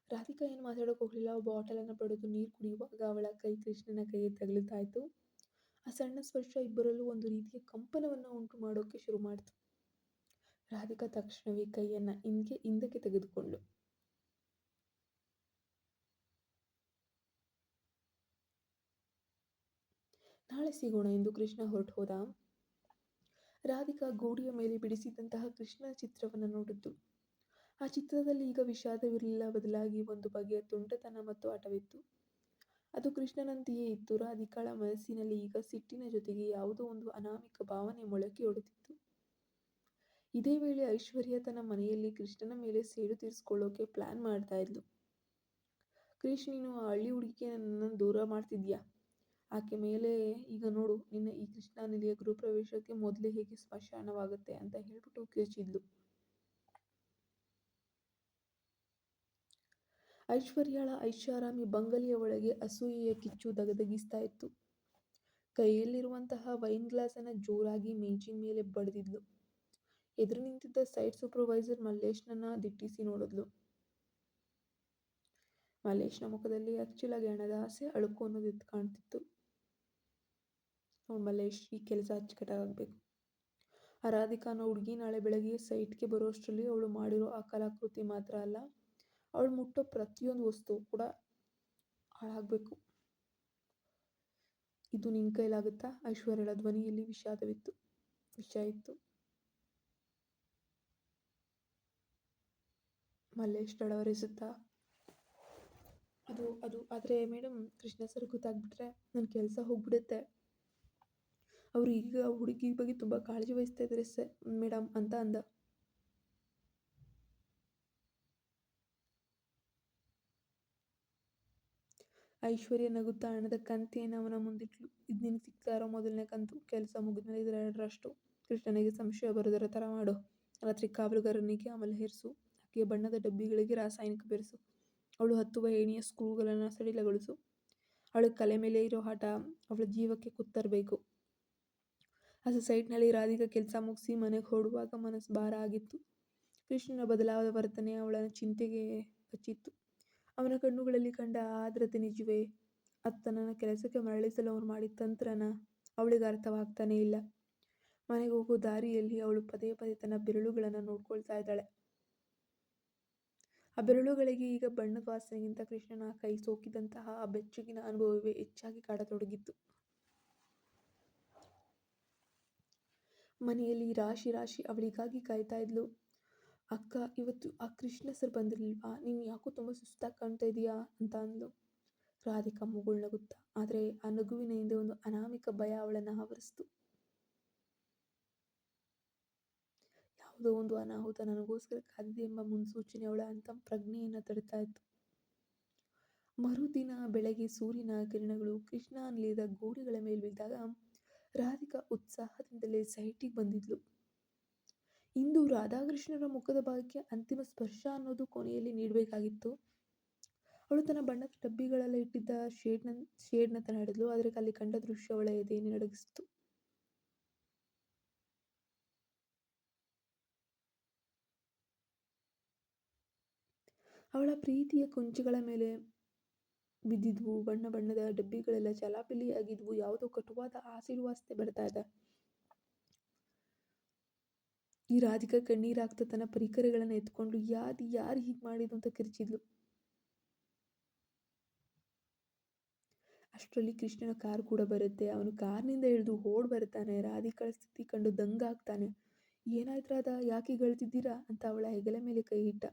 S1: ರಾಧಿಕಾ ಏನು ಮಾತಾಡೋಕೆ ಹೋಗಲಿಲ್ಲ. ಬಾಟಲ್ ಅನ್ನು ಪಡೆದು ನೀರು ಕುಡಿಯುವಾಗ ಅವಳ ಕೈ ಕೃಷ್ಣನ ಕೈಗೆ ತಗುಲುತ್ತಾ ಇತ್ತು. ಆ ಸಣ್ಣ ಸ್ಪರ್ಶ ಇಬ್ಬರಲ್ಲೂ ಒಂದು ರೀತಿಯ ಕಂಪನವನ್ನು ಉಂಟು ಮಾಡೋಕೆ ಶುರು ಮಾಡಿತು. ರಾಧಿಕಾ ತಕ್ಷಣವೇ ಕೈಯನ್ನ ಹಿಂದಕ್ಕೆ ತೆಗೆದುಕೊಂಡು ನಾಳೆ ಸಿಗೋಣ ಎಂದು ಕೃಷ್ಣ ಹೊರಟು ಹೋದ. ರಾಧಿಕಾ ಗೋಡೆಯ ಮೇಲೆ ಬಿಡಿಸಿದಂತಹ ಕೃಷ್ಣನ ಚಿತ್ರವನ್ನು ನೋಡಿದ್ದು. ಆ ಚಿತ್ರದಲ್ಲಿ ಈಗ ವಿಷಾದವಿರಲಿಲ್ಲ, ಬದಲಾಗಿ ಒಂದು ಬಗೆಯ ತುಂಟತನ ಮತ್ತು ಹಠವಿತ್ತು. ಅದು ಕೃಷ್ಣನಂತೆಯೇ ಇತ್ತು. ರಾಧಿಕಾಳ ಮನಸ್ಸಿನಲ್ಲಿ ಈಗ ಸಿಟ್ಟಿನ ಜೊತೆಗೆ ಯಾವುದೋ ಒಂದು ಅನಾಮಿಕ ಭಾವನೆ ಮೊಳಕೆಯೊಡೆದಿತ್ತು. ಇದೇ ವೇಳೆ ಐಶ್ವರ್ಯ ತನ್ನ ಮನೆಯಲ್ಲಿ ಕೃಷ್ಣನ ಮೇಲೆ ಸೇಡು ತೀರಿಸಿಕೊಳ್ಳೋಕೆ ಪ್ಲಾನ್ ಮಾಡ್ತಾ ಇದ್ಲು. ಕೃಷ್ಣ, ನೀನು ಆ ಹಳ್ಳಿ ಹುಡುಗಿಗೆ ನನ್ನನ್ನು ದೂರ ಮಾಡ್ತಿದ್ಯಾ? ಆಕೆ ಮೇಲೆ ಈಗ ನೋಡು, ನಿನ್ನ ಈ ಕೃಷ್ಣ ನಿಲಿಯ ಗೃಹಪ್ರವೇಶಕ್ಕೆ ಮೊದಲೇ ಹೇಗೆ ಸ್ಮಶಾನವಾಗುತ್ತೆ ಅಂತ ಹೇಳ್ಬಿಟ್ಟು ಕಿರ್ಚಿದ್ಲು. ಐಶ್ವರ್ಯಳ ಐಷಾರಾಮಿ ಬಂಗಲೆಯ ಒಳಗೆ ಅಸೂಯೆಯ ಕಿಚ್ಚು ದಗದಗಿಸ್ತಾ ಇತ್ತು. ಕೈಯಲ್ಲಿರುವಂತಹ ವೈನ್ ಗ್ಲಾಸ್ ಅನ್ನ ಜೋರಾಗಿ ಮೇಜಿನ ಮೇಲೆ ಬಡಿದಿದ್ಲು. ಎದುರು ನಿಂತಿದ್ದ ಸೈಟ್ ಸೂಪರ್ವೈಸರ್ ಮಲ್ಲೇಶ್ನನ್ನ ದಿಟ್ಟಿಸಿ ನೋಡಿದ್ಲು. ಮಲ್ಲೇಶ್ನ ಮುಖದಲ್ಲಿ ಅಚ್ಚಲಾಗಿ ಹಣದ ಆಸೆ, ಅಳುಕು ಅನ್ನೋದು ಎದ್ದು ಕಾಣ್ತಿತ್ತು. ಮಲ್ಲೇಶ್, ಈ ಕೆಲಸ ಅಚ್ಚುಕಟ್ಟಾಗಬೇಕು. ಆ ರಾಧಿಕಾ ಅನ್ನೋ ಹುಡುಗಿ ನಾಳೆ ಬೆಳಗ್ಗೆ ಸೈಟ್ಗೆ ಬರೋಷ್ಟರಲ್ಲಿ ಅವಳು ಮಾಡಿರೋ ಆ ಕಲಾಕೃತಿ ಮಾತ್ರ ಅಲ್ಲ, ಅವಳು ಮುಟ್ಟೋ ಪ್ರತಿಯೊಂದು ವಸ್ತು ಕೂಡ ಹಾಳಾಗಬೇಕು. ಇದು ನಿನ್ನ ಕೈಲಾಗುತ್ತಾ? ಐಶ್ವರ್ಯಳ ಧ್ವನಿಯಲ್ಲಿ ವಿಷ ಇತ್ತು. ಮಲ್ಲೇಶ್ ತಡವರಿಸುತ್ತಾ, ಆದರೆ ಮೇಡಮ್, ಕೃಷ್ಣ ಸರ್ ಗೊತ್ತಾಗ್ಬಿಟ್ರೆ ನನ್ನ ಕೆಲಸ ಹೋಗ್ಬಿಡುತ್ತೆ. ಅವರು ಈಗ ಹುಡುಗಿ ಬಗ್ಗೆ ತುಂಬ ಕಾಳಜಿ ವಹಿಸ್ತಾ ಇದ್ದಾರೆ ಮೇಡಮ್ ಅಂತ ಅಂದ. ಐಶ್ವರ್ಯ ನಗುತ್ತಾ ಹಣದ ಕಂತೆಯನ್ನು ಅವನ ಮುಂದಿಟ್ಲು. ಇದು ನಿನಗೆ ಸಿಗ್ತಾ ಇರೋ ಮೊದಲನೇ ಕಂತು. ಕೆಲಸ ಮುಗಿದ್ಮೇಲೆ ಇದರ 2ರಷ್ಟು. ಕೃಷ್ಣನಿಗೆ ಸಂಶಯ ಬರೋದರ ಥರ ಮಾಡು. ರಾತ್ರಿ ಕಾವಲುಗಾರನಿಗೆ ಅಮಲು ಹೇರಿಸು. ಆಕೆಯ ಬಣ್ಣದ ಡಬ್ಬಿಗಳಿಗೆ ರಾಸಾಯನಿಕ ಬೆರೆಸು. ಅವಳು ಹತ್ತುವ ಏಣಿಯ ಸ್ಕ್ರೂಗಳನ್ನು ಸಡಿಲಗೊಳಿಸು. ಅವಳ ಕಲೆ ಮೇಲೆ ಇರೋ ಹಠ ಅವಳ ಜೀವಕ್ಕೆ ಕುತ್ತರಬೇಕು. ಆ ಸೈಟ್ನಲ್ಲಿ ರಾಧಿಕಾ ಕೆಲಸ ಮುಗಿಸಿ ಮನೆಗೆ ಹೊರಡುವಾಗ ಮನಸ್ಸು ಭಾರ ಆಗಿತ್ತು. ಕೃಷ್ಣನ ಬದಲಾದ ವರ್ತನೆ ಅವಳ ಚಿಂತೆಗೆ ಹಚ್ಚಿತ್ತು. ಅವನ ಕಣ್ಣುಗಳಲ್ಲಿ ಕಂಡ ಆರ್ದ್ರತೆ ನಿಜವೇ? ಅದು ತನ್ನನ್ನು ಕೆಲಸಕ್ಕೆ ಮರಳಿಸಲು ಅವನು ಮಾಡಿದ ತಂತ್ರನ? ಅವಳಿಗೆ ಅರ್ಥವಾಗ್ತಾನೇ ಇಲ್ಲ. ಮನೆಗೆ ಹೋಗೋ ದಾರಿಯಲ್ಲಿ ಅವಳು ಪದೇ ಪದೇ ತನ್ನ ಬೆರಳುಗಳನ್ನು ನೋಡ್ಕೊಳ್ತಾ ಇದ್ದಾಳೆ. ಆ ಬೆರಳುಗಳಿಗೆ ಈಗ ಬಣ್ಣದ ವಾಸನೆಗಿಂತ ಕೃಷ್ಣನ ಕೈ ಸೋಕಿದಂತಹ ಆ ಬೆಚ್ಚಗಿನ ಅನುಭವವೇ ಹೆಚ್ಚಾಗಿ ಕಾಡತೊಡಗಿತ್ತು. ಮನೆಯಲ್ಲಿ ರಾಶಿ ಅವಳಿಗಾಗಿ ಕಾಯ್ತಾ ಇದ್ಲು. ಅಕ್ಕ, ಇವತ್ತು ಆ ಕೃಷ್ಣ ಸರ್ ಬಂದಿರಲಿಲ್ವಾ? ನೀನು ಯಾಕೋ ತುಂಬ ಸುಸ್ತಾಗಿ ಕಾಣ್ತಾ ಇದೀಯಾ ಅಂತ ಅಂದ್ಲು. ರಾಧಿಕಾ ಮುಗುಳ್ನಗುತ್ತ. ಆದರೆ ಆ ನಗುವಿನ ಹಿಂದೆ ಒಂದು ಅನಾಮಿಕ ಭಯ ಅವಳನ್ನು ಆವರಿಸಿತು. ಯಾವುದೋ ಒಂದು ಅನಾಹುತ ನನಗೋಸ್ಕರ ಕಾದಿದೆ ಎಂಬ ಮುನ್ಸೂಚನೆ ಅವಳ ಅಂತಃಪ್ರಜ್ಞೆಯನ್ನು ತಡ್ತಾ ಇತ್ತು. ಮರುದಿನ ಬೆಳಗ್ಗೆ ಸೂರ್ಯನ ಕಿರಣಗಳು ಕೃಷ್ಣ ನಿಲಯದ ಗೋಡೆಗಳ ಮೇಲೆ ಬಿದ್ದಾಗ ರಾಧಿಕಾ ಉತ್ಸಾಹದಿಂದಲೇ ಸೈಟಿಗೆ ಬಂದಿದ್ಲು. ಇಂದು ರಾಧಾಕೃಷ್ಣರ ಮುಖದ ಭಾಗಕ್ಕೆ ಅಂತಿಮ ಸ್ಪರ್ಶ ಅನ್ನೋದು ಕೊನೆಯಲ್ಲಿ ನೀಡಬೇಕಾಗಿತ್ತು. ಅವಳು ತನ್ನ ಬಣ್ಣದ ಡಬ್ಬಿಗಳೆಲ್ಲ ಇಟ್ಟಿದ್ದ ಶೇಡ್ನ ನಡೆದ್ಲು. ಆದರೆ ಅಲ್ಲಿ ಕಂಡ ದೃಶ್ಯ ಅವಳ ಎದೆಯನ್ನು ನಡಗಿಸಿತು. ಅವಳ ಪ್ರೀತಿಯ ಕೊಂಚಗಳ ಮೇಲೆ ಬಿದ್ದಿದ್ವು ಬಣ್ಣ ಬಣ್ಣದ ಡಬ್ಬಿಗಳೆಲ್ಲ ಚಲಾಪಿಲಿಯಾಗಿದ್ವು. ಯಾವುದೋ ಕಟುವಾದ ಆಸಿಡ್ ವಾಸನೆ ಬರ್ತಾ ಇದೆ. ಈ ರಾಧಿಕಾ ಕಣ್ಣೀರಾಗ್ತಾ ತನ್ನ ಪರಿಕರಗಳನ್ನು ಎತ್ಕೊಂಡು ಯಾರು ಹೀಗೆ ಮಾಡಿದ್ದು ಅಂತ ಕಿರ್ಚಿದ್ಲು. ಅಷ್ಟರಲ್ಲಿ ಕೃಷ್ಣನ ಕಾರ್ ಕೂಡ ಬರುತ್ತೆ. ಅವನು ಕಾರ್ನಿಂದ ಇಳಿದು ಓಡ್ ಬರ್ತಾನೆ. ರಾಧಿಕಳ ಸ್ಥಿತಿ ಕಂಡು ದಂಗಾಗ್ತಾನೆ. ಏನಾಯ್ತು ರಾಧಾ, ಯಾಕೆ ಗೆಳ್ತಿದ್ದೀರಾ ಅಂತ ಅವಳ ಹೆಗಲ ಮೇಲೆ ಕೈ ಇಟ್ಟ.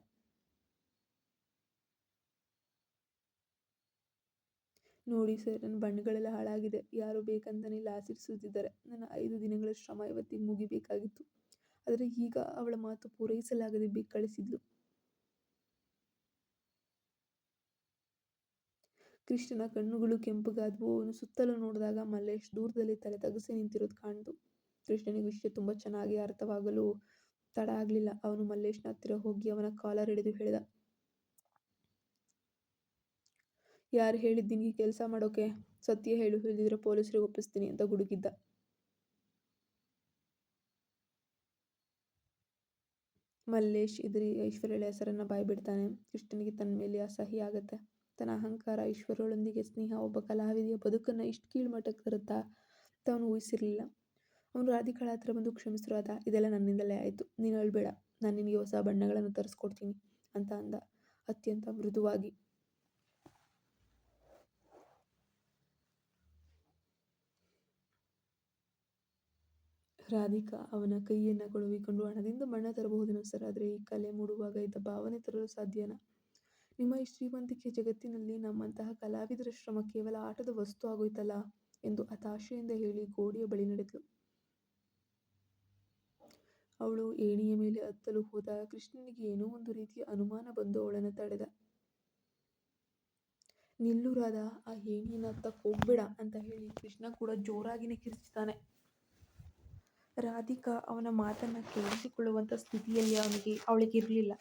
S1: ನೋಡಿ ಸರ್, ನನ್ನ ಬಣ್ಣಗಳೆಲ್ಲ ಹಾಳಾಗಿದೆ. ಯಾರೋ ಬೇಕಂತಾನೆ ಇಲ್ಲಿ ಆಸಿಡ್ ಸುರಿದಿದ್ದಾರೆ. ನನ್ನ 5 ದಿನಗಳ ಶ್ರಮ ಇವತ್ತಿಗೆ ಮುಗಿಬೇಕಾಗಿತ್ತು. ಆದರೆ ಈಗ ಅವಳ ಮಾತು ಪೂರೈಸಲಾಗದೆ ಕಳಿಸಿದ್ಲು. ಕೃಷ್ಣನ ಕಣ್ಣುಗಳು ಕೆಂಪಗಾದ್ವು. ಅವನು ಸುತ್ತಲೂ ನೋಡಿದಾಗ ಮಲ್ಲೇಶ್ ದೂರದಲ್ಲಿ ತಲೆ ತಗ್ಗಿಸಿ ನಿಂತಿರೋದು ಕಾಣ್ತು. ಕೃಷ್ಣನಿಗೆ ವಿಷಯ ತುಂಬ ಚೆನ್ನಾಗಿ ಅರ್ಥವಾಗಲು ತಡ ಆಗಲಿಲ್ಲ. ಅವನು ಮಲ್ಲೇಶ್ನ ಹತ್ತಿರ ಹೋಗಿ ಅವನ ಕಾಲರ್ ಹಿಡಿದು ಹೇಳಿದ, ಯಾರು ಹೇಳಿದ್ದು ನಿನಗೆ ಕೆಲಸ ಮಾಡೋಕೆ? ಸತ್ಯ ಹೇಳು, ಇಲ್ಲದಿದ್ರೆ ಪೊಲೀಸರಿಗೆ ಒಪ್ಪಿಸ್ತೀನಿ ಅಂತ ಗುಡುಗಿದ್ದ. ಮಲ್ಲೇಶ್ ಎದುರಿ ಐಶ್ವರ್ಯಳ ಹೆಸರನ್ನ ಬಾಯ್ಬಿಡ್ತಾನೆ. ಕೃಷ್ಣನಿಗೆ ತನ್ನ ಮೇಲೆ ಅಸಹ್ಯ ಆಗತ್ತೆ. ತನ್ನ ಅಹಂಕಾರ, ಐಶ್ವರ್ಯಳೊಂದಿಗೆ ಸ್ನೇಹ ಒಬ್ಬ ಕಲಾವಿದೆಯ ಬದುಕನ್ನು ಇಷ್ಟು ಕೀಳ್ಮಟ್ಟಕ್ಕೆ ತರುತ್ತಾ ಅಂತ ಅವನು ಊಹಿಸಿರಲಿಲ್ಲ. ಅವನು ರಾಧಿಕಾಳ ಹತ್ರ ಬಂದು, ಕ್ಷಮಿಸು ರಾಧಾ, ಇದೆಲ್ಲ ನನ್ನಿಂದಲೇ ಆಯಿತು. ನೀನು ಅಳ್ಬೇಡ, ನಾನು ನಿನಗೆ ಹೊಸ ಬಣ್ಣಗಳನ್ನು ತರಿಸ್ಕೊಡ್ತೀನಿ ಅಂತ ಅಂದ ಅತ್ಯಂತ ಮೃದುವಾಗಿ. ರಾಧಿಕಾ ಅವನ ಕೈಯನ್ನು ಕೊಳವಿಕೊಂಡು, ಹಣದಿಂದ ಬಣ್ಣ ತರಬಹುದೇನೋ ಸರ್, ಆದರೆ ಈ ಕಲೆ ಮೂಡುವಾಗ ಇದ್ದ ಭಾವನೆ ತರಲು ಸಾಧ್ಯನಾ? ನಿಮ್ಮ ಈ ಶ್ರೀಮಂತಿಕೆ ಜಗತ್ತಿನಲ್ಲಿ ನಮ್ಮಂತಹ ಕಲಾವಿದರ ಶ್ರಮ ಕೇವಲ ಆಟದ ವಸ್ತು ಆಗೋಯ್ತಲ್ಲ ಎಂದು ಹತಾಶೆಯಿಂದ ಹೇಳಿ ಗೋಡೆಯ ಬಳಿ ನಡೆದಳು. ಅವಳು ಏಣಿಯ ಮೇಲೆ ಹತ್ತಲು ಹೋದಾಗ ಕೃಷ್ಣನಿಗೆ ಏನೋ ಒಂದು ರೀತಿಯ ಅನುಮಾನ ಬಂದು ಅವಳನ್ನು ತಡೆದ. ನಿಲ್ಲು ರಾಧಾ, ಆ ಏಣಿಯನ್ನು ಹತ್ತಕ್ಕೆ ಹೋಗ್ಬೇಡ ಅಂತ ಹೇಳಿ ಕೃಷ್ಣ ಕೂಡ ಜೋರಾಗಿನೇ ಕಿರ್ಚಿತಾನೆ. ರಾಧಿಕಾ ಅವನ ಮಾತನ್ನ ಕೇಳಿಸಿಕೊಳ್ಳುವಂತ ಸ್ಥಿತಿಯಲ್ಲಿ ಅವಳಿಗಿರಲಿಲ್ಲ.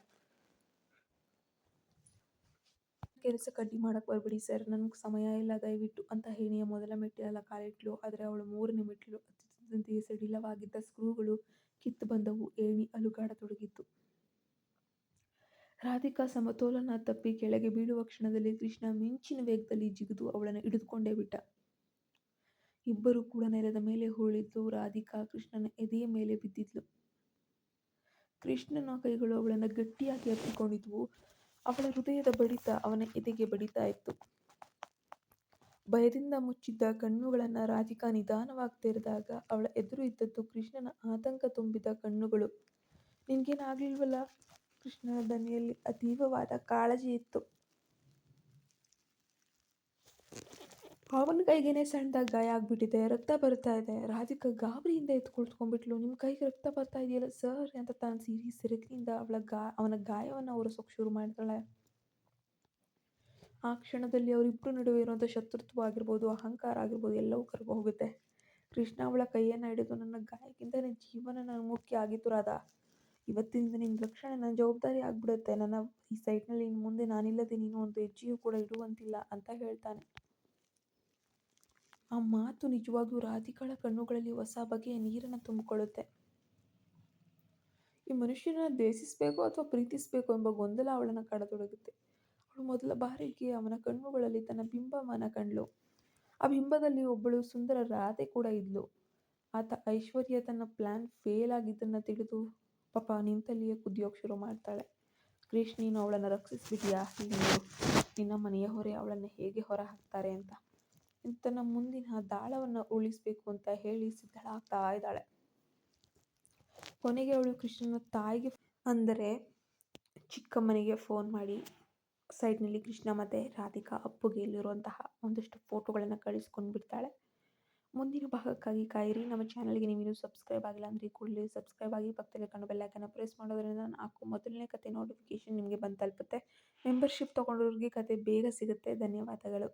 S1: ಕೆಲಸ ಕಡ್ಡಿ ಮಾಡಕ್ಕೆ ಬರ್ಬಿಡಿ ಸರ್, ನನಗೆ ಸಮಯ ಇಲ್ಲ ದಯವಿಟ್ಟು ಅಂತ ಏಣಿಯ ಮೊದಲ ಮೆಟ್ಟಿಲೆಲ್ಲ ಕಾಲಿಟ್ಲು. ಆದರೆ ಅವಳು 3ನೇ ಮೆಟ್ಟಿಲು ಹತ್ತುತ್ತಿದ್ದಂತೆಯೇ ಸಡಿಲವಾಗಿದ್ದ ಸ್ಕ್ರೂಗಳು ಕಿತ್ತು ಬಂದವು. ಏಣಿ ಅಲುಗಾಡತೊಡಗಿತು. ರಾಧಿಕಾ ಸಮತೋಲನ ತಪ್ಪಿ ಕೆಳಗೆ ಬೀಳುವ ಕ್ಷಣದಲ್ಲಿ ಕೃಷ್ಣ ಮಿಂಚಿನ ವೇಗದಲ್ಲಿ ಜಿಗಿದು ಅವಳನ್ನು ಹಿಡಿದುಕೊಂಡೇ ಬಿಟ್ಟ. ಇಬ್ಬರು ಕೂಡ ನೆಲದ ಮೇಲೆ ಉರುಳಿದ್ಲು. ರಾಧಿಕಾ ಕೃಷ್ಣನ ಎದೆಯ ಮೇಲೆ ಬಿದ್ದಿದ್ಲು. ಕೃಷ್ಣನ ಕೈಗಳು ಅವಳನ್ನು ಗಟ್ಟಿಯಾಗಿ ಅಪ್ಪಿಕೊಂಡಿದ್ವು. ಅವಳ ಹೃದಯದ ಬಡಿತ ಅವನ ಎದೆಗೆ ಬಡಿತಾ ಇತ್ತು. ಭಯದಿಂದ ಮುಚ್ಚಿದ್ದ ಕಣ್ಣುಗಳನ್ನು ರಾಧಿಕಾ ನಿಧಾನವಾಗಿ ತೆರೆದಾಗ ಅವಳ ಎದುರು ಇದ್ದದ್ದು ಕೃಷ್ಣನ ಆತಂಕ ತುಂಬಿದ ಕಣ್ಣುಗಳು. ನಿನ್ಗೇನಾಗ್ಲಿಲ್ವಲ್ಲ? ಕೃಷ್ಣನ ದನಿಯಲ್ಲಿ ಅತೀವವಾದ ಕಾಳಜಿ ಇತ್ತು. ಅವನ ಕೈಗೇನೆ ಸಣ್ಣದಾಗಿ ಗಾಯ ಆಗ್ಬಿಟ್ಟಿದೆ, ರಕ್ತ ಬರ್ತಾ ಇದೆ. ರಾಧಿಕಾ ಗಾಬರಿಯಿಂದ ಎದ್ದು ಕುಳಿತುಕೊಂಡ್ಬಿಟ್ಲು. ನಿಮ್ಮ ಕೈಗೆ ರಕ್ತ ಬರ್ತಾ ಇದೆಯಲ್ಲ ಸರ್ ಅಂತ ತಾನು ಸೆರಗಿನಿಂದ ಅವನ ಗಾಯವನ್ನು ಒರೆಸೋಕೆ ಶುರು ಮಾಡ್ತಾಳೆ. ಆ ಕ್ಷಣದಲ್ಲಿ ಅವರಿಬ್ಬರ ನಡುವೆ ಇರುವಂಥ ಶತ್ರುತ್ವ ಆಗಿರ್ಬೋದು, ಅಹಂಕಾರ ಆಗಿರ್ಬೋದು, ಎಲ್ಲವೂ ಕರಗಿ ಹೋಗುತ್ತೆ. ಕೃಷ್ಣ ಅವಳ ಕೈಯನ್ನು ಹಿಡಿದು, ನನ್ನ ಗಾಯಕ್ಕಿಂತ ನಿನ್ನ ಜೀವನ ನನಗೆ ಮುಖ್ಯ ಆಗಿತ್ತು ರಾಧಾ. ಇವತ್ತಿನಿಂದ ನಿನ್ನ ರಕ್ಷಣೆ ನನ್ನ ಜವಾಬ್ದಾರಿ ಆಗ್ಬಿಡುತ್ತೆ. ನನ್ನ ಈ ಸೈಟ್ನಲ್ಲಿ ಇನ್ನು ಮುಂದೆ ನಾನಿಲ್ಲದೆ ನೀನು ಒಂದು ಹೆಜ್ಜೆಯೂ ಕೂಡ ಇಡುವಂತಿಲ್ಲ ಅಂತ ಹೇಳ್ತಾನೆ. ಆ ಮಾತು ನಿಜವಾಗ್ಲೂ ರಾಧಿಕಾಳ ಕಣ್ಣುಗಳಲ್ಲಿ ಹೊಸ ಬಗೆಯ ನೀರನ್ನು ತುಂಬಿಕೊಳ್ಳುತ್ತೆ. ಈ ಮನುಷ್ಯನನ್ನು ದ್ವೇಷಿಸಬೇಕು ಅಥವಾ ಪ್ರೀತಿಸಬೇಕು ಎಂಬ ಗೊಂದಲ ಅವಳನ್ನು ಕಾಡತೊಡಗುತ್ತೆ. ಅವಳು ಮೊದಲ ಬಾರಿಗೆ ಅವನ ಕಣ್ಣುಗಳಲ್ಲಿ ತನ್ನ ಬಿಂಬವನ್ನು ಕಂಡ್ಳು. ಆ ಬಿಂಬದಲ್ಲಿ ಒಬ್ಬಳು ಸುಂದರ ರಾಧೆ ಕೂಡ ಇದ್ಲು. ಆತ ಐಶ್ವರ್ಯ ತನ್ನ ಪ್ಲಾನ್ ಫೇಲ್ ಆಗಿದ್ದನ್ನು ತಿಳಿದು ಪಾಪ ನಿಂತಲ್ಲಿಯೇ ಕುದಿಯೋಕೆ ಶುರು ಮಾಡ್ತಾಳೆ. ಕ್ರಿಶ್, ನೀನು ಅವಳನ್ನು ರಕ್ಷಿಸ್ಬಿಟ್ಟಿಯಾ? ಈಗ ನಿನ್ನ ಮನೆಯ ಹೊರೆ ಅವಳನ್ನು ಹೇಗೆ ಹೊರ ಹಾಕ್ತಾರೆ ಅಂತ ತನ್ನ ಮುಂದಿನ ದಾಳವನ್ನು ಉಳಿಸಬೇಕು ಅಂತ ಹೇಳಿ ಸಿದ್ಧಳಾಗ್ತಾ ಇದ್ದಾಳೆ. ಕೊನೆಗೆ ಅವಳು ಕೃಷ್ಣನ ತಾಯಿಗೆ ಅಂದರೆ ಚಿಕ್ಕಮ್ಮನಿಗೆ ಫೋನ್ ಮಾಡಿ ಸೈಡ್‌ನಲ್ಲಿ ಕೃಷ್ಣ ಮತ್ತು ರಾಧಿಕಾ ಅಪ್ಪುಗೆಯಲ್ಲಿರುವಂತಹ ಒಂದಷ್ಟು ಫೋಟೋಗಳನ್ನು ಕಳಿಸ್ಕೊಂಡು ಬಿಡ್ತಾಳೆ. ಮುಂದಿನ ಭಾಗಕ್ಕಾಗಿ ಕಾಯಿರಿ. ನಮ್ಮ ಚಾನಲ್‌ಗೆ ನೀವಿನ್ನೂ ಸಬ್ಸ್ಕ್ರೈಬ್ ಆಗಿಲ್ಲ ಅಂದರೆ ಕೂಡಲೇ ಸಬ್ಸ್ಕ್ರೈಬ್ ಆಗಿ, ಪಕ್ಕದಲ್ಲಿ ಕಾಣೋ ಬೆಲ್ ಐಕಾನ್ನ ಪ್ರೆಸ್ ಮಾಡೋದ್ರಿಂದ ನಾನು ಹಾಕೋ ಮೊದಲನೇ ಕತೆ ನೋಟಿಫಿಕೇಷನ್ ನಿಮಗೆ ಬಂದು ತಲುಪುತ್ತೆ. ಮೆಂಬರ್‌ಶಿಪ್ ತೊಗೊಂಡೋರಿಗೆ ಕತೆ ಬೇಗ ಸಿಗುತ್ತೆ. ಧನ್ಯವಾದಗಳು.